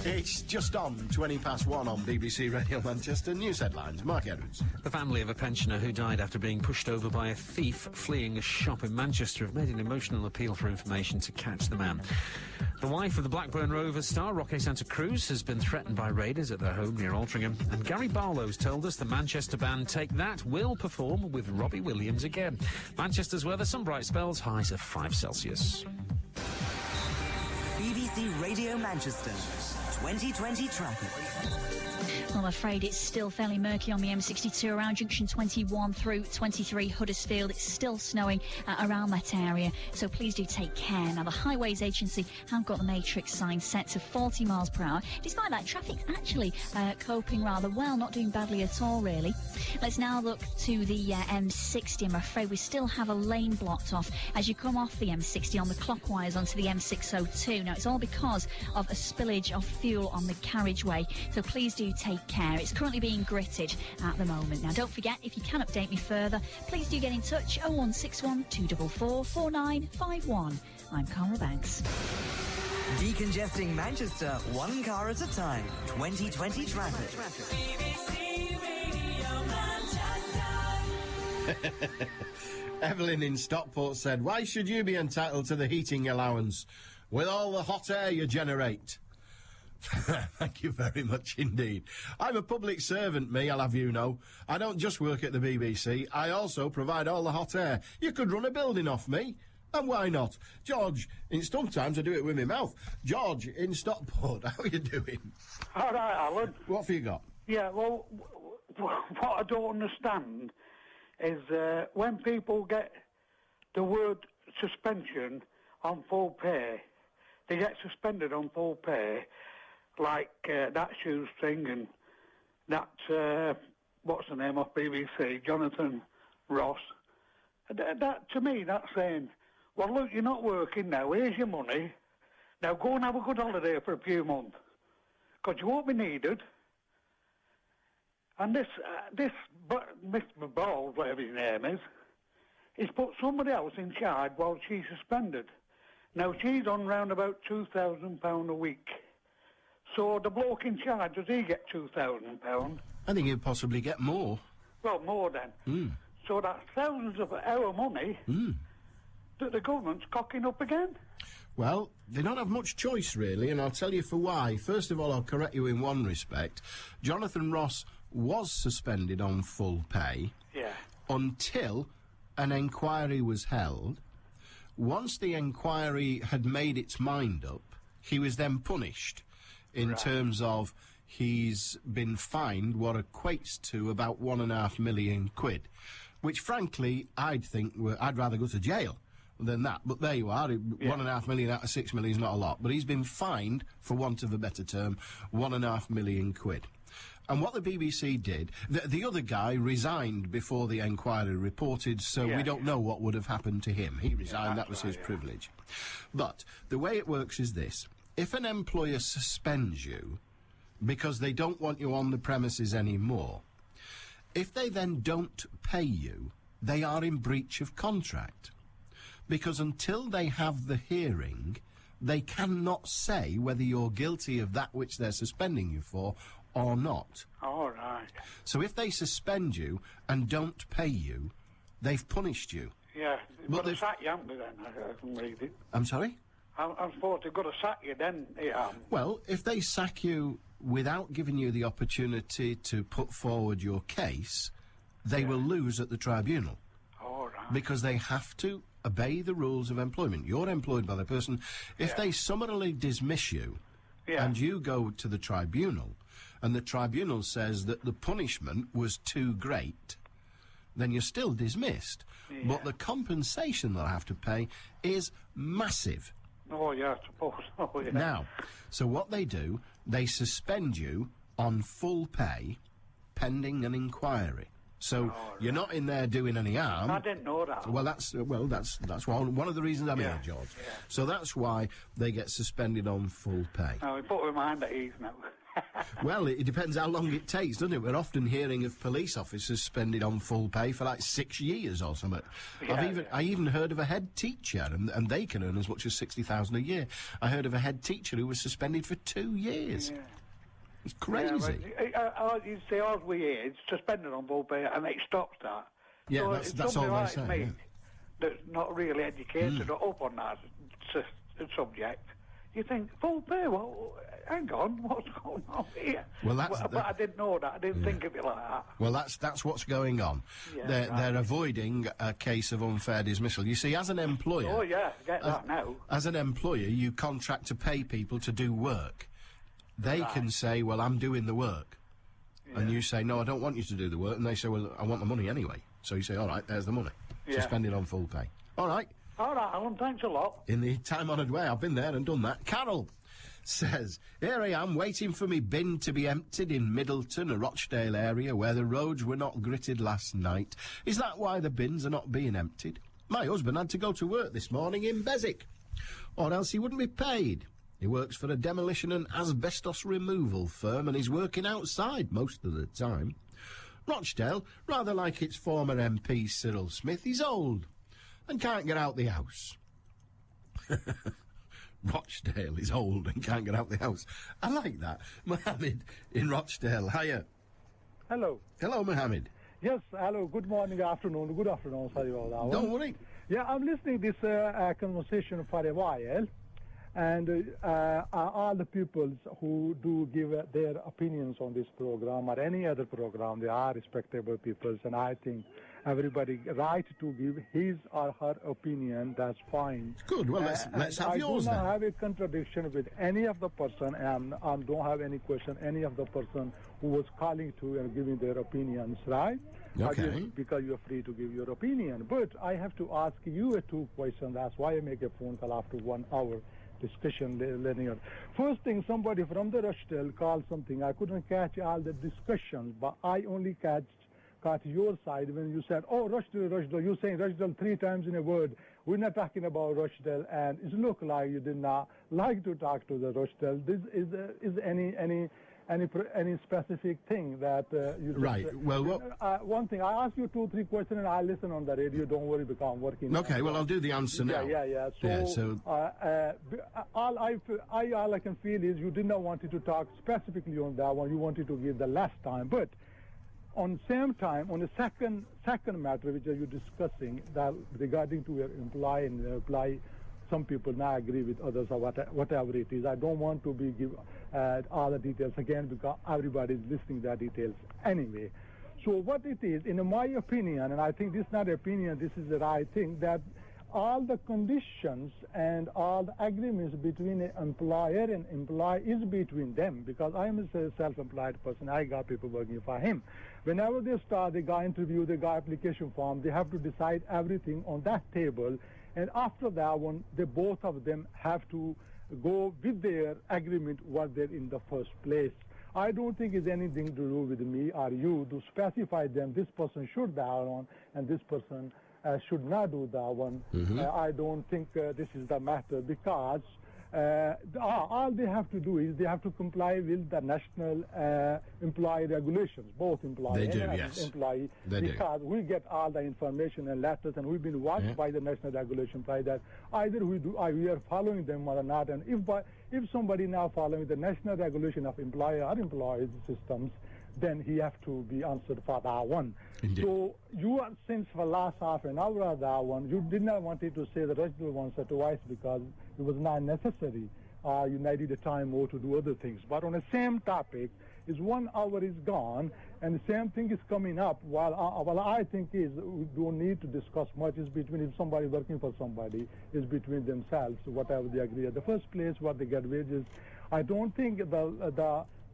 Speaker 6: It's just on 1:20 on BBC Radio Manchester. News headlines. Mark Edwards.
Speaker 11: The family of a pensioner who died after being pushed over by a thief fleeing a shop in Manchester have made an emotional appeal for information to catch the man. The wife of the Blackburn Rovers star, Roque Santa Cruz, has been threatened by raiders at their home near Altrincham. And Gary Barlow's told us the Manchester band Take That will perform with Robbie Williams again. Manchester's weather, some bright spells, highs of 5 Celsius.
Speaker 2: BBC Radio Manchester, 2020 traffic.
Speaker 12: Well, I'm afraid it's still fairly murky on the M62 around junction 21 through 23 Huddersfield. It's still snowing around that area, so please do take care. Now, the Highways Agency have got the matrix sign set to 40 miles per hour. Despite that, traffic's actually coping rather well, not doing badly at all, really. Let's now look to the M60. I'm afraid we still have a lane blocked off as you come off the M60 on the clockwise onto the M602. Now, it's all because of a spillage of fuel on the carriageway, so please do take care. It's currently being gritted at the moment. Now, don't forget, if you can update me further, please do get in touch. 0161 244 4951. I'm Carl Banks.
Speaker 2: Decongesting Manchester, one car at a time. 2020 traffic.
Speaker 3: BBC Radio Manchester.
Speaker 6: Evelyn in Stockport said, why should you be entitled to the heating allowance with all the hot air you generate? Thank you very much indeed. I'm a public servant, me, I'll have you know. I don't just work at the BBC, I also provide all the hot air. You could run a building off me. And why not? George, sometimes I do it with my mouth. George in Stockport, how are you doing?
Speaker 1: All right, Alan.
Speaker 6: What have you got?
Speaker 1: Yeah, well, what I don't understand is when people get the word suspension on full pay, they get suspended on full pay, like that shoes thing and that, what's the name of BBC, Jonathan Ross. That, to me, that's saying, well, look, you're not working now, here's your money, now go and have a good holiday for a few months, because you won't be needed. And this Mr. Ball, whatever his name is, he's put somebody else in charge while she's suspended. Now, she's on round about £2,000 a week. So the bloke in charge, does he get £2,000?
Speaker 6: I think he'd possibly get more.
Speaker 1: Well, more then. So that's thousands of our money that the government's cocking up again.
Speaker 6: Well, they don't have much choice, really, and I'll tell you for why. First of all, I'll correct you in one respect. Jonathan Ross was suspended on full pay until an inquiry was held. Once the inquiry had made its mind up, he was then punished in terms of he's been fined what equates to about £1.5 million, which, frankly, I'd rather go to jail than that. But there you are, £1.5 million out of £6 million is not a lot. But he's been fined, for want of a better term, £1.5 million. And what the BBC did, the other guy resigned before the inquiry reported, so we don't know what would have happened to him. He resigned, that was his privilege. But the way it works is this. If an employer suspends you because they don't want you on the premises anymore, if they then don't pay you, they are in breach of contract. Because until they have the hearing, they cannot say whether you're guilty of that which they're suspending you for or not.
Speaker 1: All right.
Speaker 6: So if they suspend you and don't pay you, they've punished you.
Speaker 1: Yeah,
Speaker 6: But
Speaker 1: they've got to sack you, haven't they, then? I can read it.
Speaker 6: I'm sorry?
Speaker 1: I'm supposed they've got to sack you then, yeah.
Speaker 6: Well, if they sack you without giving you the opportunity to put forward your case, they will lose at the tribunal.
Speaker 1: All right.
Speaker 6: Because they have to obey the rules of employment. You're employed by the person. If they summarily dismiss you and you go to the tribunal and the tribunal says that the punishment was too great, then you're still dismissed. But the compensation they'll have to pay is massive.
Speaker 1: Oh, yeah, I suppose. Oh, yeah.
Speaker 6: Now, so what they do, they suspend you on full pay pending an inquiry. So you're not in there doing any harm.
Speaker 1: I didn't know that.
Speaker 6: Well, that's one of the reasons I'm here, George.
Speaker 1: Yeah.
Speaker 6: So that's why they get suspended on full pay.
Speaker 1: No, we put my mind at ease now.
Speaker 6: Well, it depends how long it takes, doesn't it? We're often hearing of police officers suspended on full pay for like 6 years or something. I even heard of a head teacher, and they can earn as much as $60,000 a year. I heard of a head teacher who was suspended for 2 years.
Speaker 1: Yeah.
Speaker 6: It's crazy.
Speaker 1: Yeah, you see, all we hear is suspended on full pay, and it stops that.
Speaker 6: Yeah,
Speaker 1: so
Speaker 6: that's all they
Speaker 1: like
Speaker 6: say.
Speaker 1: Me, that's not really educated or up on that subject. You think, full pay? Well, hang on, what's going on here?
Speaker 6: Well,
Speaker 1: but I didn't know that. I didn't think of it like that.
Speaker 6: Well, that's what's going on.
Speaker 1: Yeah,
Speaker 6: they're avoiding a case of unfair dismissal. You see, as an employer...
Speaker 1: Oh, yeah, get that now.
Speaker 6: As an employer, you contract to pay people to do work. They can say, well, I'm doing the work. Yeah. And you say, no, I don't want you to do the work. And they say, well, I want the money anyway. So you say, all right, there's the money.
Speaker 1: Yeah.
Speaker 6: Suspended on full pay. All right.
Speaker 1: All right, Alan, thanks a lot.
Speaker 6: In the time-honoured way, I've been there and done that. Carol says, here I am waiting for me bin to be emptied in Middleton, a Rochdale area where the roads were not gritted last night. Is that why the bins are not being emptied? My husband had to go to work this morning in Beswick, or else he wouldn't be paid. He works for a demolition and asbestos removal firm and he's working outside most of the time. Rochdale, rather like its former MP Cyril Smith, he's old and can't get out the house. Rochdale is old and can't get out the house. I like that. Mohammed in Rochdale, hiya.
Speaker 13: Hello.
Speaker 6: Hello, Mohammed.
Speaker 13: Yes, hello. Good morning, afternoon. Good afternoon, sorry about that one.
Speaker 6: Don't worry.
Speaker 13: Yeah, I'm listening to this conversation for a while. And all the people who do give their opinions on this program or any other program, they are respectable people, and I think everybody right to give his or her opinion. That's fine.
Speaker 6: Good. Well, let's have yours then.
Speaker 13: I do not have a contradiction with any of the person, and I don't have any question any of the person who was calling to and giving their opinions, right?
Speaker 6: Okay.
Speaker 13: Because you're free to give your opinion. But I have to ask you two questions. That's why I make a phone call after 1 hour. Discussion linear. First thing, somebody from the Rochdale called something. I couldn't catch all the discussions, but I only caught your side when you said, "Oh, Rochdale, Rochdale." You're saying Rochdale 3 times in a word. We're not talking about Rochdale, and it looked like you did not like to talk to the Rochdale. This is any specific thing that you
Speaker 6: right?
Speaker 13: Just,
Speaker 6: well,
Speaker 13: one thing, I ask you 2-3 questions, and I listen on the radio. Don't worry, because I'm working.
Speaker 6: Okay, well, I'll do the answer now.
Speaker 13: Yeah. All I can feel is you did not want to talk specifically on that one. You wanted to give the last time, but on same time, on the second matter which are you discussing, that regarding to your employee and employee. Some people now agree with others or whatever it is. I don't want to give all the details again because everybody is listening to the details anyway. So what it is, in my opinion, and I think this is not opinion, this is the right thing, that all the conditions and all the agreements between an employer and employee is between them, because I am a self-employed person. I got people working for him. Whenever they start, they got interview, they got application form, they have to decide everything on that table. And after that one, both of them have to go with their agreement what they're in the first place. I don't think it's anything to do with me or you to specify them, this person should that one and this person should not do that one. I don't think this is the matter, because all they have to do is they have to comply with the national employee regulations, both employee and employee, because we get all the information and letters, and we've been watched by the national regulation by that. Either we are following them or not, and if somebody now following the national regulation of employer or employees systems, then he have to be answered for that one.
Speaker 6: Indeed.
Speaker 13: So you are, since for last half an hour of that one, you did not want to say the original ones twice because it was not necessary. You needed the time more to do other things. But on the same topic, is 1 hour is gone, and the same thing is coming up. While I think is we don't need to discuss much. Is between if somebody working for somebody is between themselves, whatever they agree. At the first place, what they get wages. I don't think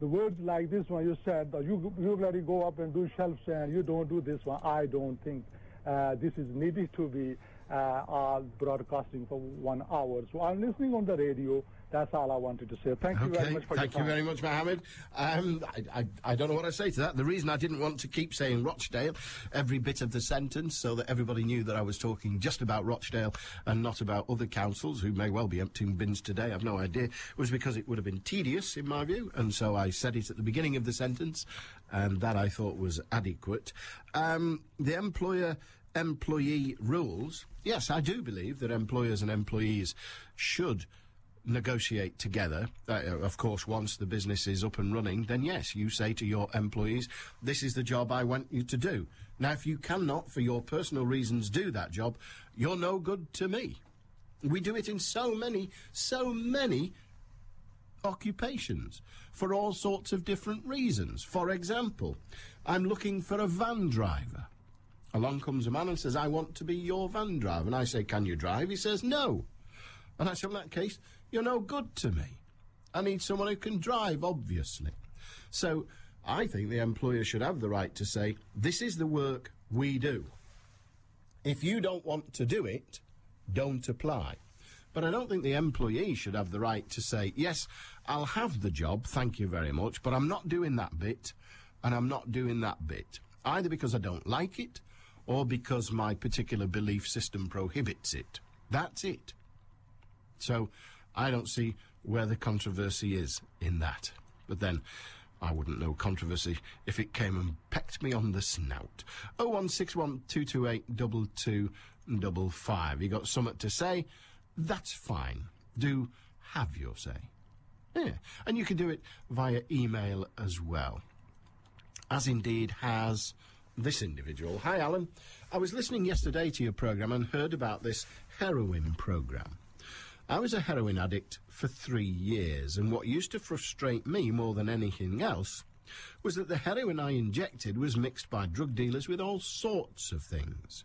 Speaker 13: the words like this one you said, you let it go up and do shelves and you don't do this one. I don't think this is needed to be broadcasting for 1 hour. So I'm listening on the radio. That's all I wanted to say. Thank you very much for your time.
Speaker 6: Thank you very much, Mohammed. I don't know what I say to that. The reason I didn't want to keep saying Rochdale every bit of the sentence so that everybody knew that I was talking just about Rochdale and not about other councils who may well be emptying bins today, I've no idea, was because it would have been tedious, in my view, and so I said it at the beginning of the sentence, and that I thought was adequate. The employer-employee rules, yes, I do believe that employers and employees should negotiate together. Of course, once the business is up and running, then yes, you say to your employees, this is the job I want you to do. Now, if you cannot, for your personal reasons, do that job, you're no good to me. We do it in so many occupations for all sorts of different reasons. For example, I'm looking for a van driver. Along comes a man and says, I want to be your van driver. And I say, can you drive? He says, no. And I said, in that case, you're no good to me. I need someone who can drive, obviously. So I think the employer should have the right to say, this is the work we do. If you don't want to do it, don't apply. But I don't think the employee should have the right to say, yes, I'll have the job, thank you very much, but I'm not doing that bit, and I'm not doing that bit. Either because I don't like it, or because my particular belief system prohibits it. That's it. So I don't see where the controversy is in that. But then I wouldn't know controversy if it came and pecked me on the snout. 0161 228 2255. You got something to say? That's fine. Do have your say. Yeah. And you can do it via email as well. As indeed has this individual. Hi, Alan. I was listening yesterday to your programme and heard about this heroin programme. I was a heroin addict for 3 years, and what used to frustrate me more than anything else was that the heroin I injected was mixed by drug dealers with all sorts of things.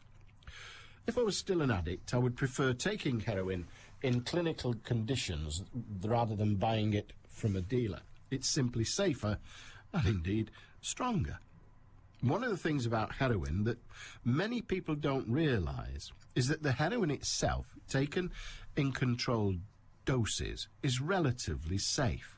Speaker 6: If I was still an addict, I would prefer taking heroin in clinical conditions rather than buying it from a dealer. It's simply safer and indeed stronger. One of the things about heroin that many people don't realise is that the heroin itself, taken in controlled doses, is relatively safe.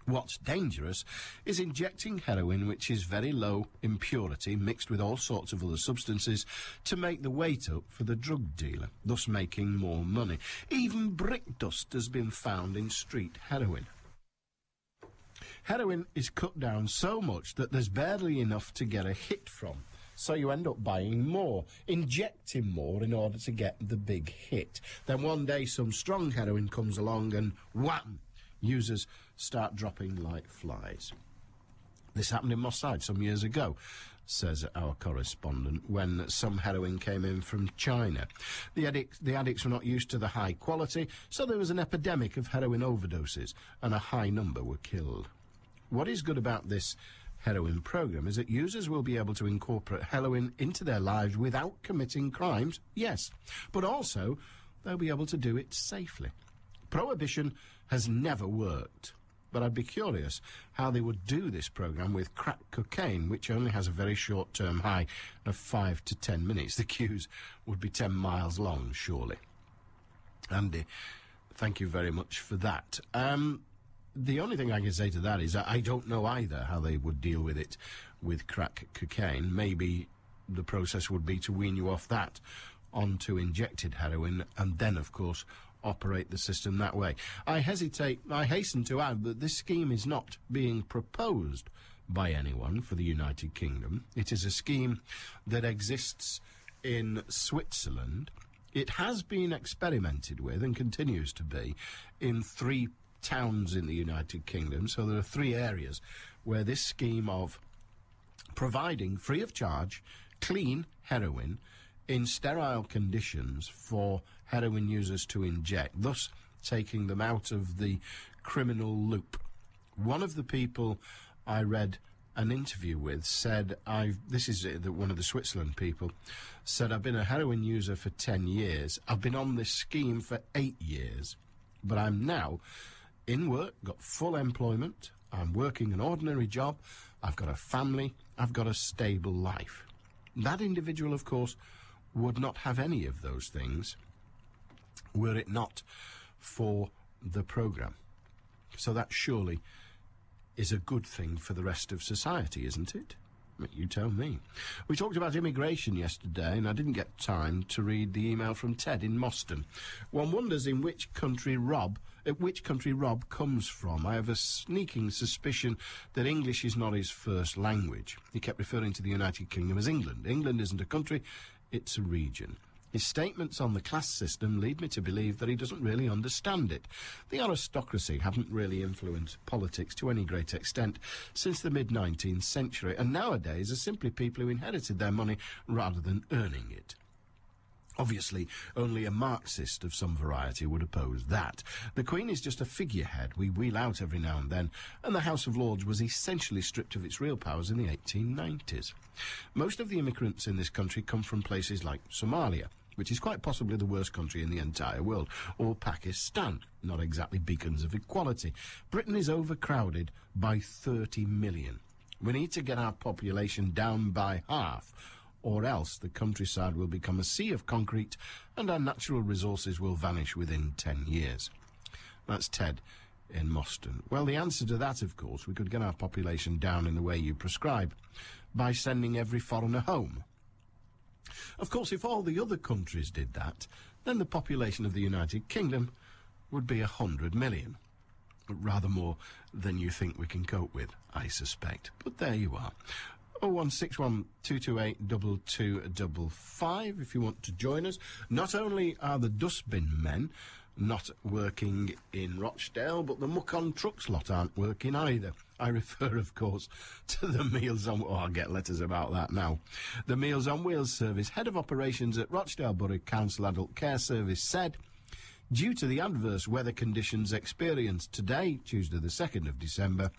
Speaker 6: What's dangerous is injecting heroin which is very low in purity, mixed with all sorts of other substances, to make the weight up for the drug dealer, thus making more money. Even brick dust has been found in street heroin. Heroin is cut down so much that there's barely enough to get a hit from. So you end up buying more, injecting more in order to get the big hit. Then one day some strong heroin comes along and wham! Users start dropping like flies. This happened in Moss Side some years ago, says our correspondent, when some heroin came in from China. The addicts were not used to the high quality, so there was an epidemic of heroin overdoses, and a high number were killed. What is good about this heroin program is that users will be able to incorporate heroin into their lives without committing crimes, yes, but also they'll be able to do it safely. Prohibition has never worked, but I'd be curious how they would do this program with crack cocaine, which only has a very short-term high of 5 to 10 minutes. The queues would be 10 miles long, surely. Andy, thank you very much for that. The only thing I can say to that is I don't know either how they would deal with it with crack cocaine. Maybe the process would be to wean you off that onto injected heroin and then, of course, operate the system that way. I hasten to add that this scheme is not being proposed by anyone for the United Kingdom. It is a scheme that exists in Switzerland. It has been experimented with and continues to be in 3 towns in the United Kingdom. So there are 3 areas where this scheme of providing free of charge clean heroin in sterile conditions for heroin users to inject, thus taking them out of the criminal loop. One of the people I read an interview with said, one of the Switzerland people said, I've been a heroin user for 10 years. I've been on this scheme for 8 years, but I'm now in work, got full employment, I'm working an ordinary job, I've got a family, I've got a stable life. That individual, of course, would not have any of those things were it not for the programme. So that surely is a good thing for the rest of society, isn't it? You tell me. We talked about immigration yesterday, and I didn't get time to read the email from Ted in Moston. One wonders which country Rob comes from. I have a sneaking suspicion that English is not his first language. He kept referring to the United Kingdom as England. England isn't a country, it's a region. His statements on the class system lead me to believe that he doesn't really understand it. The aristocracy haven't really influenced politics to any great extent since the mid-19th century, and nowadays are simply people who inherited their money rather than earning it. Obviously, only a Marxist of some variety would oppose that. The Queen is just a figurehead we wheel out every now and then, and the House of Lords was essentially stripped of its real powers in the 1890s. Most of the immigrants in this country come from places like Somalia, which is quite possibly the worst country in the entire world, or Pakistan, not exactly beacons of equality. Britain is overcrowded by 30 million. We need to get our population down by half, or else the countryside will become a sea of concrete and our natural resources will vanish within 10 years. That's Ted in Moston. Well, the answer to that, of course, we could get our population down in the way you prescribe, by sending every foreigner home. Of course, if all the other countries did that, then the population of the United Kingdom would be 100 million. Rather more than you think we can cope with, I suspect. But there you are. 0161228 2255 if you want to join us. Not only are the dustbin men not working in Rochdale, but the muck-on trucks lot aren't working either. I refer, of course, to the Meals on... I'll get letters about that now. The Meals on Wheels service head of operations at Rochdale Borough Council Adult Care Service said, due to the adverse weather conditions experienced today, Tuesday the 2nd of December,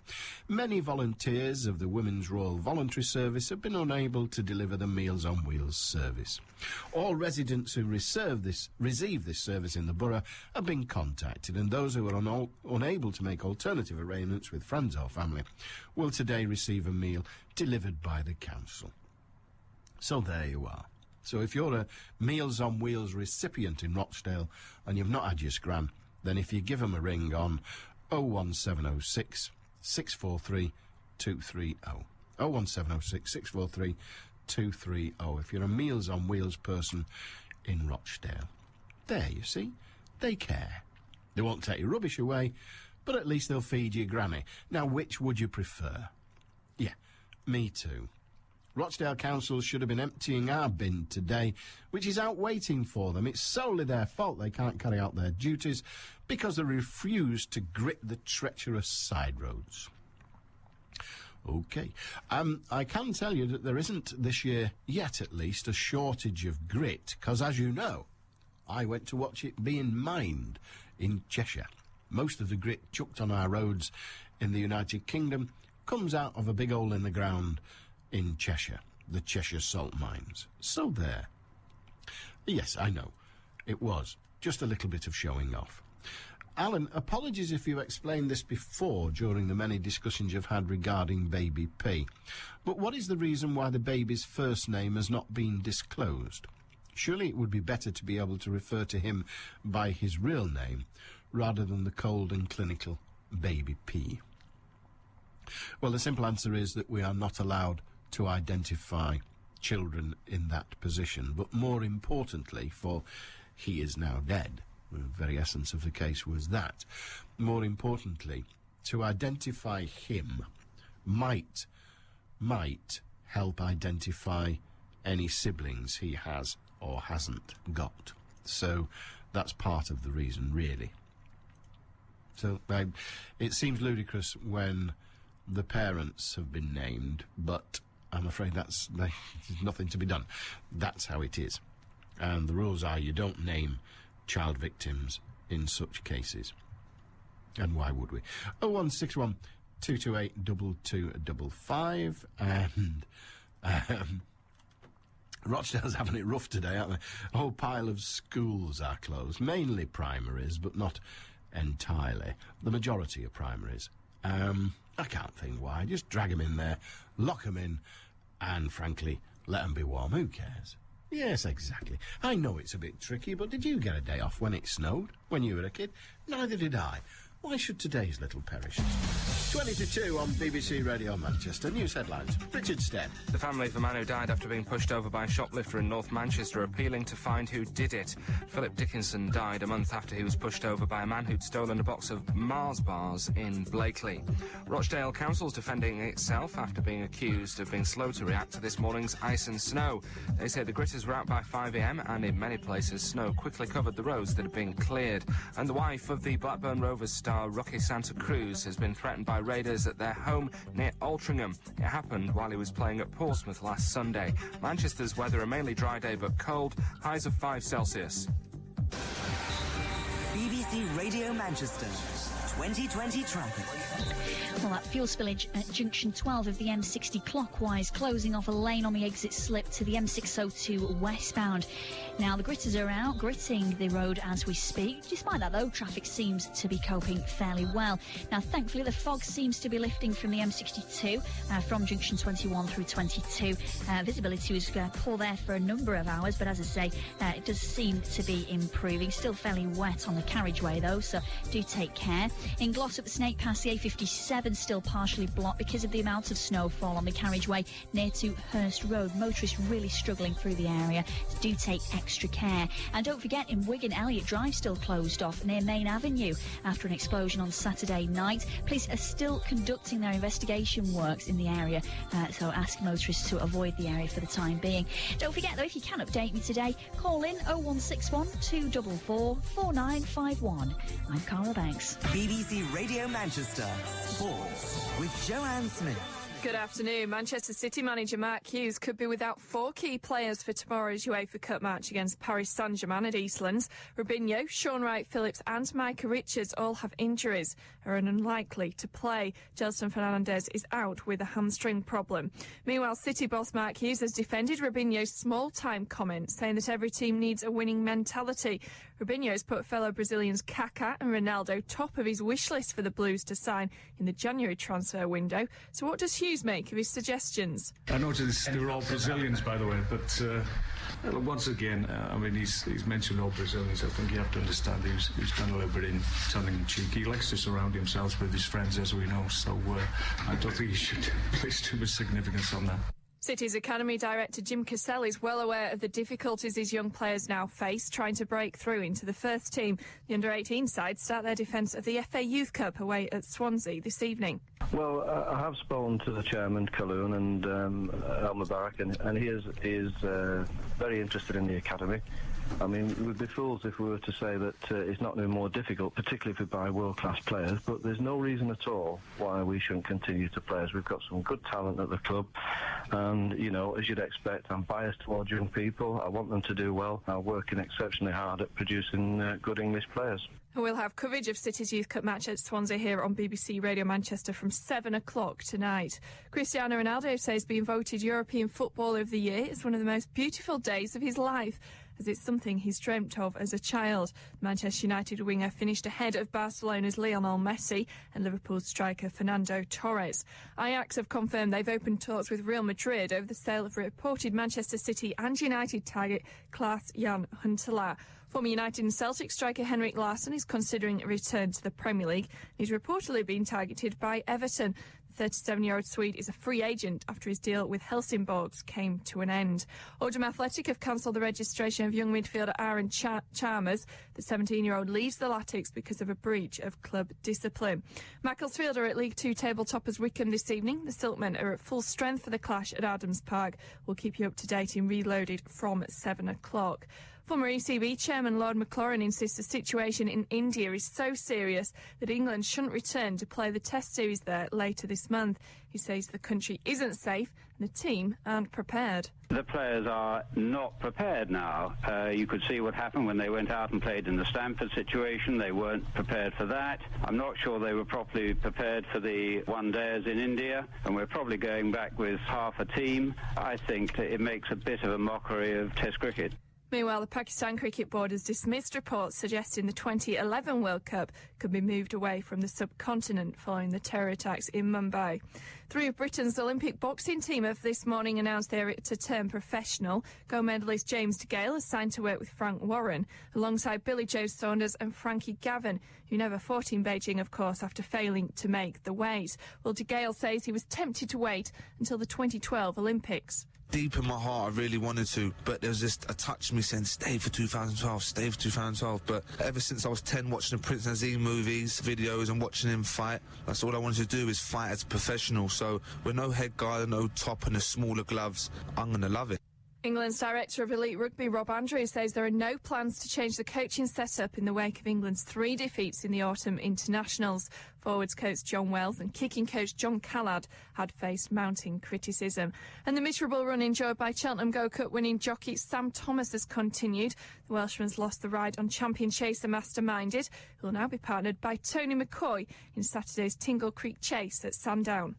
Speaker 6: many volunteers of the Women's Royal Voluntary Service have been unable to deliver the Meals on Wheels service. All residents who receive this service in the borough have been contacted, and those who are unable to make alternative arrangements with friends or family will today receive a meal delivered by the council. So there you are. So if you're a Meals on Wheels recipient in Rochdale and you've not had your scran, then if you give them a ring on 01706 643 230. 01706 643 230 if you're a Meals on Wheels person in Rochdale. There, you see, they care. They won't take your rubbish away, but at least they'll feed your granny. Now, which would you prefer? Yeah, me too. Rochdale Council should have been emptying our bin today, which is out waiting for them. It's solely their fault they can't carry out their duties because they refuse to grit the treacherous side roads. OK. I can tell you that there isn't this year, yet at least, a shortage of grit, because, as you know, I went to watch it being mined in Cheshire. Most of the grit chucked on our roads in the United Kingdom comes out of a big hole in the ground in Cheshire, the Cheshire salt mines. So there. Yes, I know. It was just a little bit of showing off. Alan, apologies if you explained this before during the many discussions you've had regarding baby P. But what is the reason why the baby's first name has not been disclosed? Surely it would be better to be able to refer to him by his real name rather than the cold and clinical baby P? Well, the simple answer is that we are not allowed to identify children in that position. But more importantly, for he is now dead, the very essence of the case was that, more importantly, to identify him might help identify any siblings he has or hasn't got. So that's part of the reason, really. So it seems ludicrous when the parents have been named, but I'm afraid there's nothing to be done. That's how it is. And the rules are you don't name child victims in such cases. And why would we? 0161228 2255, and Rochdale's having it rough today, aren't they? A whole pile of schools are closed, mainly primaries, but not entirely. The majority are primaries. I can't think why. Just drag them in there, lock them in, and frankly, let them be warm. Who cares? Yes, exactly. I know it's a bit tricky, but did you get a day off when it snowed, when you were a kid? Neither did I. Why should today's little perish? 20 to 2 on BBC Radio Manchester. News headlines. Richard Stead.
Speaker 14: The family of a man who died after being pushed over by a shoplifter in North Manchester are appealing to find who did it. Philip Dickinson died a month after he was pushed over by a man who'd stolen a box of Mars bars in Blakely. Rochdale Council's defending itself after being accused of being slow to react to this morning's ice and snow. They say the gritters were out by 5 a.m. and in many places snow quickly covered the roads that had been cleared. And the wife of the Blackburn Rovers star Rocky Santa Cruz has been threatened by raiders at their home near Altrincham. It happened while he was playing at Portsmouth last Sunday. Manchester's weather a mainly dry day but cold, highs of 5 Celsius.
Speaker 2: BBC Radio Manchester 2020 traffic.
Speaker 12: Well, that fuel spillage at junction 12 of the M60 clockwise, closing off a lane on the exit slip to the M602 westbound. Now, the gritters are out, gritting the road as we speak. Despite that, though, traffic seems to be coping fairly well. Now, thankfully, the fog seems to be lifting from the M62, from junction 21 through 22. Visibility was poor there for a number of hours, but as I say, it does seem to be improving. Still fairly wet on the carriageway, though, so do take care. In Gloss at the Snake Pass, the A57 still partially blocked because of the amount of snowfall on the carriageway near to Hurst Road. Motorists really struggling through the area, so do take extra care. And don't forget, in Wigan, Elliott Drive still closed off near Main Avenue after an explosion on Saturday night. Police are still conducting their investigation works in the area, so ask motorists to avoid the area for the time being. Don't forget, though, if you can update me today, call in 0161 244 4951. I'm Cara Banks.
Speaker 2: BBC Radio Manchester Sports with Joanne Smith.
Speaker 21: Good afternoon. Manchester City manager Mark Hughes could be without 4 key players for tomorrow's UEFA Cup match against Paris Saint-Germain at Eastlands. Robinho, Sean Wright-Phillips and Micah Richards all have injuries and are unlikely to play. Gelson Fernandes is out with a hamstring problem. Meanwhile, City boss Mark Hughes has defended Robinho's small-time comments, saying that every team needs a winning mentality. Robinho has put fellow Brazilians Kaká and Ronaldo top of his wish list for the Blues to sign in the January transfer window. So what does Hughes make of his suggestions?
Speaker 16: I noticed they were all Brazilians, by the way, but once again, I mean, he's mentioned all Brazilians. I think you have to understand he's done a little bit in tongue-in-cheek. He likes to surround himself with his friends, as we know, so I don't think he should place too much significance on that.
Speaker 21: City's Academy Director Jim Cassell is well aware of the difficulties his young players now face trying to break through into the first team. The under-18 side start their defence of the FA Youth Cup away at Swansea this evening.
Speaker 15: Well, I have spoken to the chairman, Kaloun, and Al Mubarak, and he is very interested in the academy. I mean, we'd be fools if we were to say that it's not any more difficult, particularly if we buy world-class players, but there's no reason at all why we shouldn't continue to play. We've got some good talent at the club, and, you know, as you'd expect, I'm biased towards young people. I want them to do well. I'm working exceptionally hard at producing good English players.
Speaker 21: We'll have coverage of City's Youth Cup match at Swansea here on BBC Radio Manchester from 7 o'clock tonight. Cristiano Ronaldo says being voted European Footballer of the Year is one of the most beautiful days of his life. as it's something he's dreamt of as a child. Manchester United winger finished ahead of Barcelona's Lionel Messi and Liverpool striker Fernando Torres. Ajax have confirmed they've opened talks with Real Madrid over the sale of reported Manchester City and United target Klaas-Jan Huntelaar. Former United and Celtic striker Henrik Larsson is considering a return to the Premier League. He's reportedly been targeted by Everton. The 37-year-old Swede is a free agent after his deal with Helsingborgs came to an end. Oldham Athletic have cancelled the registration of young midfielder Aaron Chalmers. The 17-year-old leaves the Latics because of a breach of club discipline. Macclesfield are at League Two table toppers Wickham this evening. The Silkmen are at full strength for the clash at Adams Park. We'll keep you up to date in Reloaded from 7 o'clock. Former ECB chairman Lord Maclaurin insists the situation in India is so serious that England shouldn't return to play the Test series there later this month. He says the country isn't safe and the team aren't prepared.
Speaker 10: The players are not prepared now. You could see what happened when they went out and played in the Stamford situation. They weren't prepared for that. I'm not sure they were properly prepared for the one-dayers in India, and we're probably going back with half a team. I think it makes a bit of a mockery of Test cricket.
Speaker 21: Meanwhile, the Pakistan Cricket Board has dismissed reports suggesting the 2011 World Cup could be moved away from the subcontinent following the terror attacks in Mumbai. Three of Britain's Olympic boxing team have this morning announced they're to turn professional. Gold medalist James DeGale has signed to work with Frank Warren, alongside Billy Joe Saunders and Frankie Gavin, who never fought in Beijing, of course, after failing to make the weight. Well, DeGale says he was tempted to wait until the 2012 Olympics.
Speaker 17: Deep in my heart, I really wanted to, but there was just a touch in me saying, stay for 2012, stay for 2012. But ever since I was 10, watching the Prince Naseem movies, videos, and watching him fight, that's all I wanted to do, is fight as a professional. So with no head guard, no top, and the smaller gloves, I'm going to love it.
Speaker 21: England's Director of Elite Rugby, Rob Andrews, says there are no plans to change the coaching setup in the wake of England's 3 defeats in the autumn internationals. Forwards coach John Wells and kicking coach John Callard had faced mounting criticism. And the miserable run enjoyed by Cheltenham Go Cup winning jockey Sam Thomas has continued. The Welshman's lost the ride on champion chaser Masterminded, who will now be partnered by Tony McCoy in Saturday's Tingle Creek Chase at Sandown.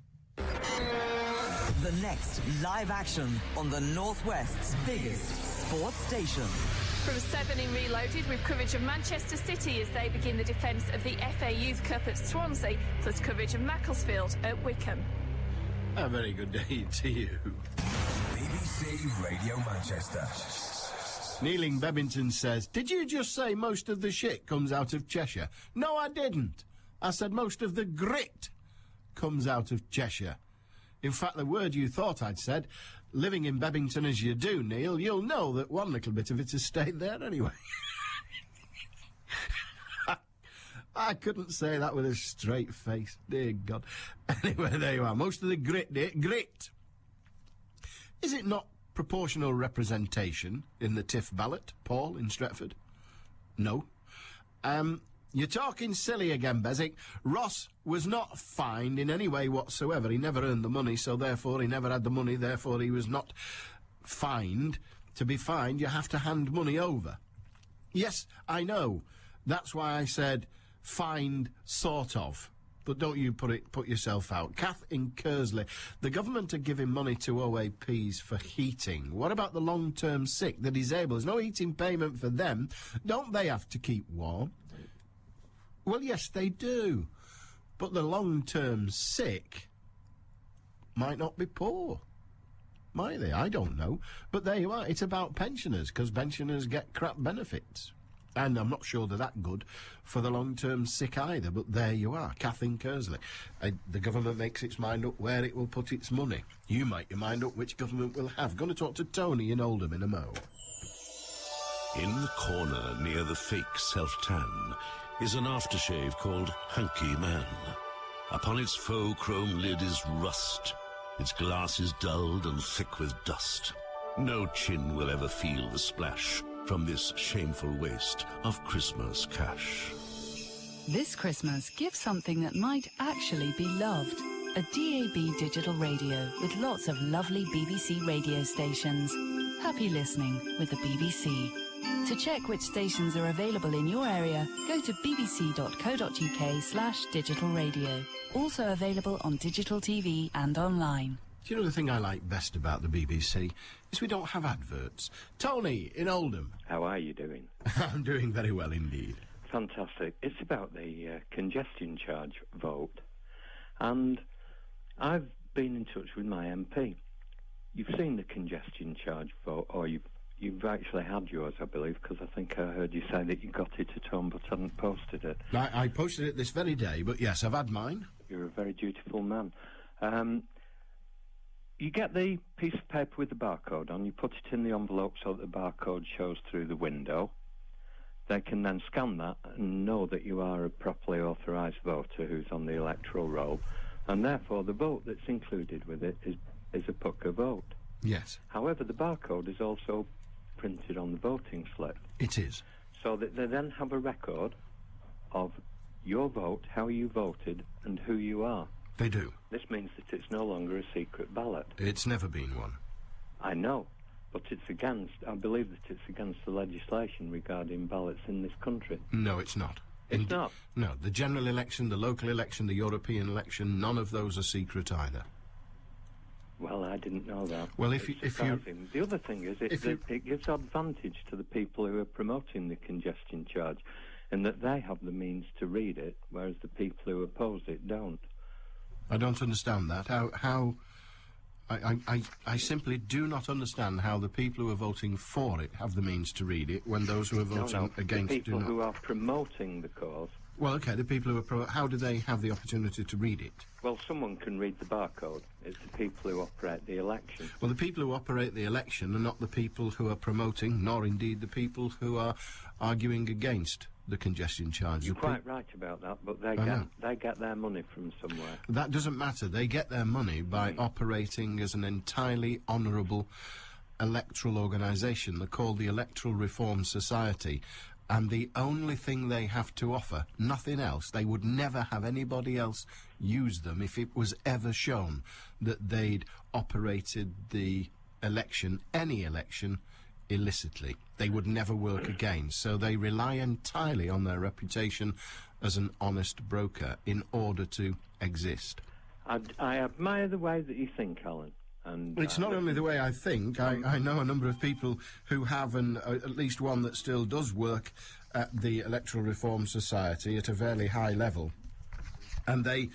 Speaker 2: The next live action on the Northwest's biggest sports station.
Speaker 21: From 7 in Reloaded, with coverage of Manchester City as they begin the defence of the FA Youth Cup at Swansea, plus coverage of Macclesfield at Wickham.
Speaker 6: A very good day to you.
Speaker 4: BBC Radio Manchester.
Speaker 6: Kneeling Bebbington says, did you just say most of the shit comes out of Cheshire? No, I didn't. I said most of the grit comes out of Cheshire. In fact, the word you thought I'd said, living in Bebbington as you do, Neil, you'll know that one little bit of it has stayed there anyway. I couldn't say that with a straight face, dear God. Anyway, there you are, most of the grit. Is it not proportional representation in the TIFF ballot, Paul, in Stretford? No. You're talking silly again, Beswick. Ross was not fined in any way whatsoever. He never earned the money, so therefore he never had the money, therefore he was not fined. To be fined, you have to hand money over. Yes, I know. That's why I said fined, sort of. But don't you put yourself out. Kath in Kersley, the government are giving money to OAPs for heating. What about the long-term sick, the disabled? There's no heating payment for them. Don't they have to keep warm? Well, yes, they do. But the long-term sick might not be poor. Might they? I don't know. But there you are. It's about pensioners, because pensioners get crap benefits. And I'm not sure they're that good for the long-term sick either, but there you are. Kathleen Kersley. The government makes its mind up where it will put its money. You make your mind up which government will have. Going to talk to Tony in Oldham in a mo.
Speaker 18: In the corner near the fake self-tan is an aftershave called Hunky Man. Upon its faux chrome lid is rust. Its glass is dulled and thick with dust. No chin will ever feel the splash from this shameful waste of Christmas cash.
Speaker 19: This Christmas, give something that might actually be loved. A DAB digital radio with lots of lovely BBC radio stations. Happy listening with the BBC. To check which stations are available in your area, go to bbc.co.uk/digital radio. Also available on digital TV and online.
Speaker 6: Do you know the thing I like best about the BBC is we don't have adverts. Tony in Oldham.
Speaker 20: How are you doing?
Speaker 6: I'm doing very well indeed.
Speaker 20: Fantastic. It's about the congestion charge vote. And I've been in touch with my MP. You've seen the congestion charge vote, or you've actually had yours, I believe, because I think I heard you say that you got it at home but hadn't posted it.
Speaker 6: I posted it this very day, but yes, I've had mine.
Speaker 20: You're a very dutiful man. You get the piece of paper with the barcode on, you put it in the envelope so that the barcode shows through the window. They can then scan that and know that you are a properly authorised voter who's on the electoral roll, and therefore the vote that's included with it is a pucker vote.
Speaker 6: Yes.
Speaker 20: However, the barcode is also printed on the voting slip.
Speaker 6: It is.
Speaker 20: So that they then have a record of your vote, how you voted, and who you are.
Speaker 6: They do.
Speaker 20: This means that it's no longer a secret ballot.
Speaker 6: It's never been one.
Speaker 20: I know, but I believe that it's against the legislation regarding ballots in this country.
Speaker 6: No, it's not.
Speaker 20: It's not?
Speaker 6: No, the general election, the local election, the European election, none of those are secret either.
Speaker 20: Well, I didn't know that.
Speaker 6: Well,
Speaker 20: if you... The other thing is it gives advantage to the people who are promoting the congestion charge, in that they have the means to read it, whereas the people who oppose it don't.
Speaker 6: I don't understand that. I simply do not understand how the people who are voting for it have the means to read it when those who are voting against
Speaker 20: the people
Speaker 6: do not.
Speaker 20: who are promoting the cause.
Speaker 6: Well, OK, the people who are how do they have the opportunity to read it?
Speaker 20: Well, someone can read the barcode. It's the people who operate the election.
Speaker 6: Well, the people who operate the election are not the people who are promoting, nor indeed the people who are arguing against the congestion charge.
Speaker 20: You're quite right about that, but they get their money from somewhere.
Speaker 6: That doesn't matter. They get their money by operating as an entirely honourable electoral organisation. They're called the Electoral Reform Society. And the only thing they have to offer, nothing else, they would never have anybody else use them if it was ever shown that they'd operated the election, any election, illicitly. They would never work again. So they rely entirely on their reputation as an honest broker in order to exist.
Speaker 20: I admire the way that you think, Alan. And
Speaker 6: it's not only the way I think. I know a number of people who have, and at least one that still does work at the Electoral Reform Society at a fairly high level, and they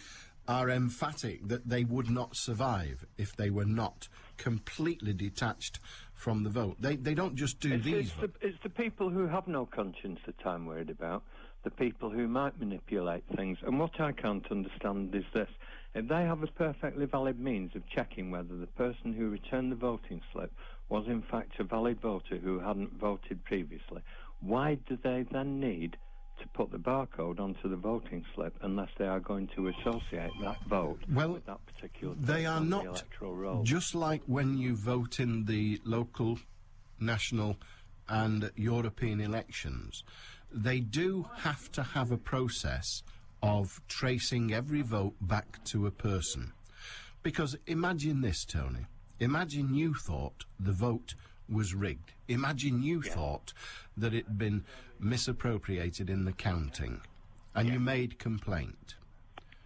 Speaker 6: are emphatic that they would not survive if they were not completely detached from the vote. They don't just do these.
Speaker 20: It's the people who have no conscience that I'm worried about, the people who might manipulate things. And what I can't understand is this. If they have a perfectly valid means of checking whether the person who returned the voting slip was in fact a valid voter who hadn't voted previously, why do they then need to put the barcode onto the voting slip unless they are going to associate that vote with that particular person
Speaker 6: they are
Speaker 20: on
Speaker 6: not
Speaker 20: the electoral roll?
Speaker 6: Just like when you vote in the local, national and European elections, they do have to have a process of tracing every vote back to a person. Because imagine this, Tony. Imagine you thought the vote was rigged. Imagine you thought that it'd been misappropriated in the counting, and you made complaint.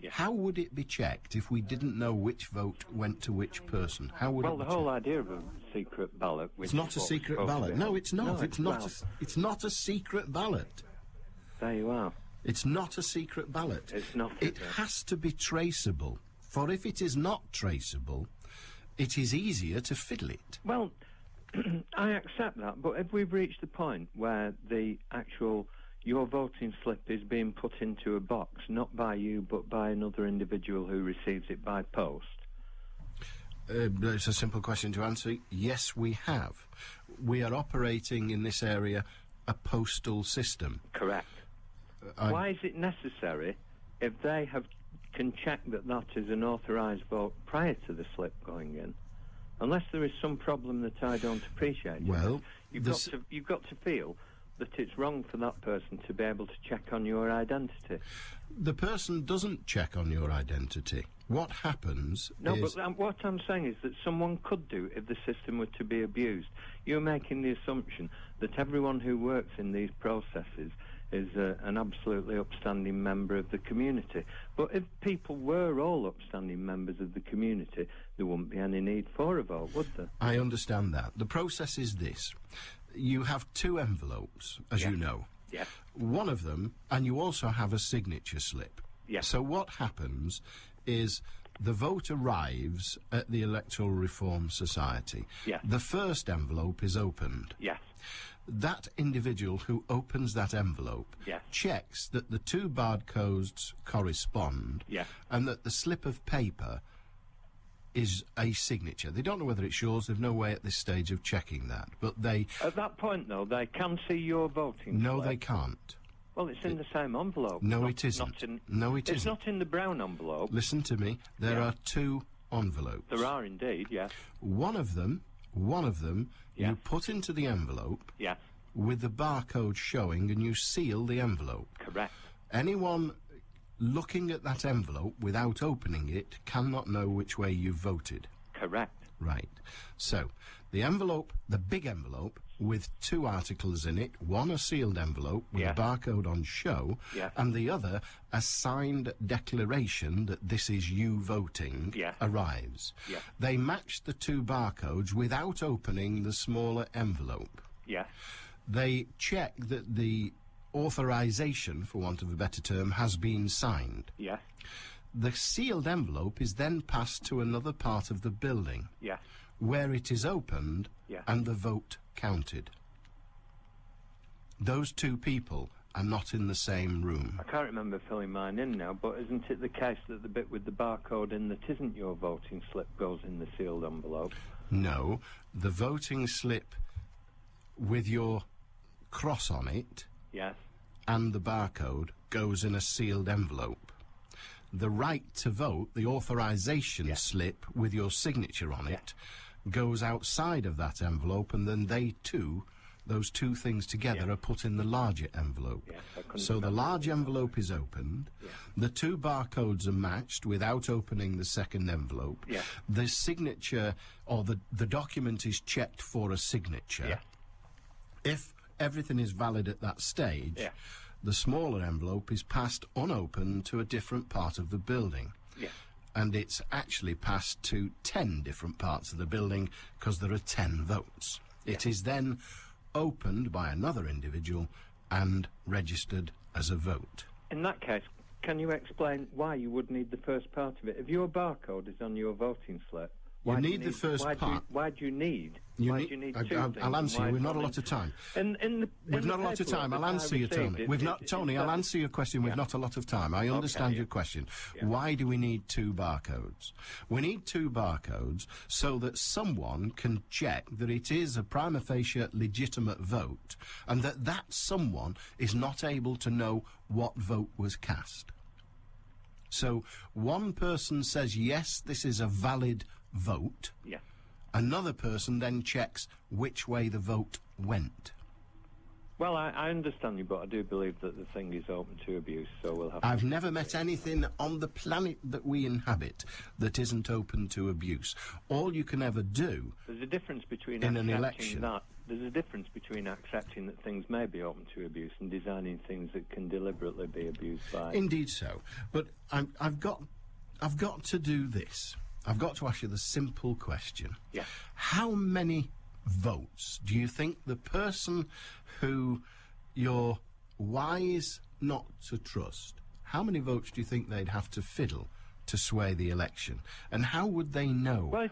Speaker 6: How would it be checked if we didn't know which vote went to which person? How would it be
Speaker 20: the whole idea of a secret ballot...
Speaker 6: It's not a secret ballot. No, it's not. It's not a secret ballot.
Speaker 20: There you are.
Speaker 6: It's not a secret ballot.
Speaker 20: It's not.
Speaker 6: It has to be traceable. For if it is not traceable, it is easier to fiddle it.
Speaker 20: Well, I accept that, but if we've reached the point where your voting slip is being put into a box, not by you, but by another individual who receives it by post?
Speaker 6: It's a simple question to answer. Yes, we have. We are operating in this area a postal system.
Speaker 20: Correct. Why is it necessary, if they can check that is an authorised vote prior to the slip going in, unless there is some problem that I don't appreciate?
Speaker 6: Well,
Speaker 20: you've got to feel that it's wrong for that person to be able to check on your identity.
Speaker 6: The person doesn't check on your identity. What happens is...
Speaker 20: but what I'm saying is that someone could do if the system were to be abused. You're making the assumption that everyone who works in these processes is an absolutely upstanding member of the community. But if people were all upstanding members of the community, there wouldn't be any need for a vote, would there?
Speaker 6: I understand that. The process is this. You have 2 envelopes, as you know.
Speaker 20: Yes.
Speaker 6: One of them, and you also have a signature slip.
Speaker 20: Yes.
Speaker 6: So what happens is the vote arrives at the Electoral Reform Society.
Speaker 20: Yes.
Speaker 6: The first envelope is opened.
Speaker 20: Yes.
Speaker 6: That individual who opens that envelope
Speaker 20: Yes.
Speaker 6: checks that the 2 barcodes correspond
Speaker 20: Yes.
Speaker 6: and that the slip of paper is a signature. They don't know whether it's yours. They've no way at this stage of checking that. But they...
Speaker 20: At that point, though, they can see your voting
Speaker 6: No,
Speaker 20: slip.
Speaker 6: they can't.
Speaker 20: Well, it's in the same envelope.
Speaker 6: No, it isn't. No, it
Speaker 20: It's
Speaker 6: isn't.
Speaker 20: not in the brown envelope.
Speaker 6: Listen to me. There are 2 envelopes.
Speaker 20: There are indeed, yes.
Speaker 6: One of them, you put into the envelope
Speaker 20: Yes.
Speaker 6: with the barcode showing, and you seal the envelope.
Speaker 20: Correct.
Speaker 6: Anyone looking at that envelope without opening it cannot know which way you voted.
Speaker 20: Correct.
Speaker 6: Right. So, the envelope, the big envelope, with 2 articles in it, one a sealed envelope with a barcode on show, and the other a signed declaration that this is you voting, arrives.
Speaker 20: Yes.
Speaker 6: They match the 2 barcodes without opening the smaller envelope.
Speaker 20: Yes.
Speaker 6: They check that the authorization, for want of a better term, has been signed.
Speaker 20: Yes.
Speaker 6: The sealed envelope is then passed to another part of the building,
Speaker 20: Yes.
Speaker 6: where it is opened and the vote counted. Those 2 people are not in the same room.
Speaker 20: I can't remember filling mine in now, but isn't it the case that the bit with the barcode in that isn't your voting slip goes in the sealed envelope?
Speaker 6: No, the voting slip with your cross on it
Speaker 20: Yes.
Speaker 6: and the barcode goes in a sealed envelope. The right to vote, the authorization slip with your signature on it, goes outside of that envelope, and then those two things together are put in the larger envelope. So the large envelope is opened, the 2 barcodes are matched without opening the second envelope. The signature, or the document is checked for a signature. If everything is valid at that stage, the smaller envelope is passed unopened to a different part of the building. And it's actually passed to 10 different parts of the building because there are 10 votes. It is then opened by another individual and registered as a vote.
Speaker 20: In that case, can you explain why you would need the first part of it? If your barcode is on your voting slip,
Speaker 6: You need the first part.
Speaker 20: Why do you need?
Speaker 6: You
Speaker 20: why
Speaker 6: need,
Speaker 20: do you need
Speaker 6: I-
Speaker 20: 2
Speaker 6: I'll,
Speaker 20: things?
Speaker 6: I'll answer you.
Speaker 20: And
Speaker 6: We've
Speaker 20: why
Speaker 6: not a
Speaker 20: one
Speaker 6: lot of time.
Speaker 20: In
Speaker 6: We've not a lot of time. I'll answer you, Tony. We've not, Tony. I'll answer your question. We've not a lot of time. I understand your question. Why do we need 2 barcodes? We need 2 barcodes so that someone can check that it is a prima facie legitimate vote, and that someone is not able to know what vote was cast. So one person says, yes, this is a valid vote. Another person then checks which way the vote went.
Speaker 20: Well, I understand you, but I do believe that the thing is open to abuse, so we'll have
Speaker 6: I've never met anything on the planet that we inhabit that isn't open to abuse. All you can ever do
Speaker 20: There's a difference between
Speaker 6: in an
Speaker 20: accepting
Speaker 6: election...
Speaker 20: that. There's a difference between accepting that things may be open to abuse and designing things that can deliberately be abused by...
Speaker 6: Indeed so. But I've got to do this. I've got to ask you the simple question. How many votes do you think the person who you're wise not to trust, how many votes do you think they'd have to fiddle to sway the election? And how would they know?
Speaker 20: Well, it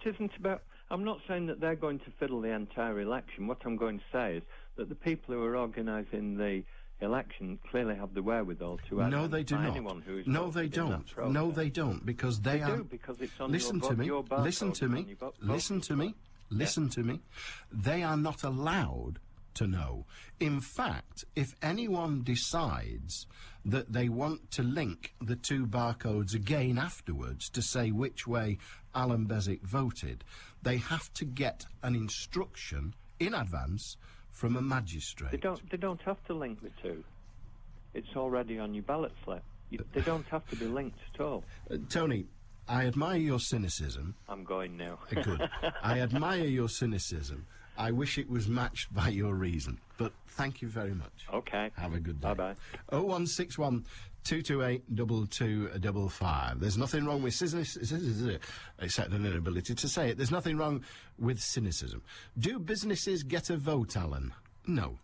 Speaker 20: isn't about... I'm not saying that they're going to fiddle the entire election. What I'm going to say is that the people who are organising the election clearly have the wherewithal to
Speaker 6: No, they do not.
Speaker 20: anyone who is
Speaker 6: No, they don't. No, they don't, because they are...
Speaker 20: do, because it's on
Speaker 6: Listen
Speaker 20: your
Speaker 6: to me.
Speaker 20: your barcode,
Speaker 6: Listen to
Speaker 20: it's
Speaker 6: me.
Speaker 20: on your
Speaker 6: Listen to me. Listen to me. They are not allowed to know. In fact, if anyone decides that they want to link the 2 barcodes again afterwards to say which way Allan Beswick voted, they have to get an instruction in advance from a magistrate.
Speaker 20: They don't have to link the 2. It's already on your ballot slip. They don't have to be linked at all.
Speaker 6: Tony, I admire your cynicism.
Speaker 20: I'm going now.
Speaker 6: Good. I admire your cynicism. I wish it was matched by your reason. But thank you very much.
Speaker 20: Okay.
Speaker 6: Have a good day.
Speaker 20: Bye-bye.
Speaker 6: 0161 228 2255. There's nothing wrong with cynicism, except an inability to say it. There's nothing wrong with cynicism. Do businesses get a vote, Alan? No.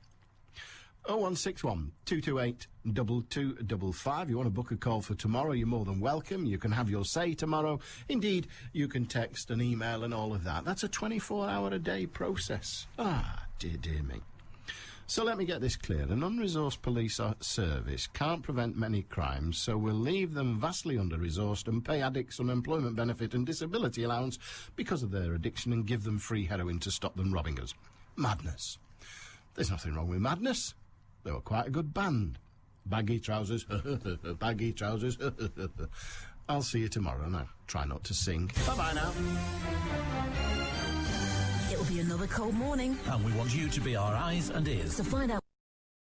Speaker 6: 0161 228 2255. You want to book a call for tomorrow, you're more than welcome. You can have your say tomorrow. Indeed, you can text and email and all of that. That's a 24-hour-a-day process. Ah, dear, dear me. So let me get this clear. An unresourced police service can't prevent many crimes, so we'll leave them vastly under-resourced and pay addicts unemployment benefit and disability allowance because of their addiction and give them free heroin to stop them robbing us. Madness. There's nothing wrong with madness. They were quite a good band. Baggy trousers, baggy trousers. I'll see you tomorrow. Now, try not to sing. Bye-bye now.
Speaker 5: It'll be another cold morning.
Speaker 22: And we want you to be our eyes and ears.
Speaker 5: To find out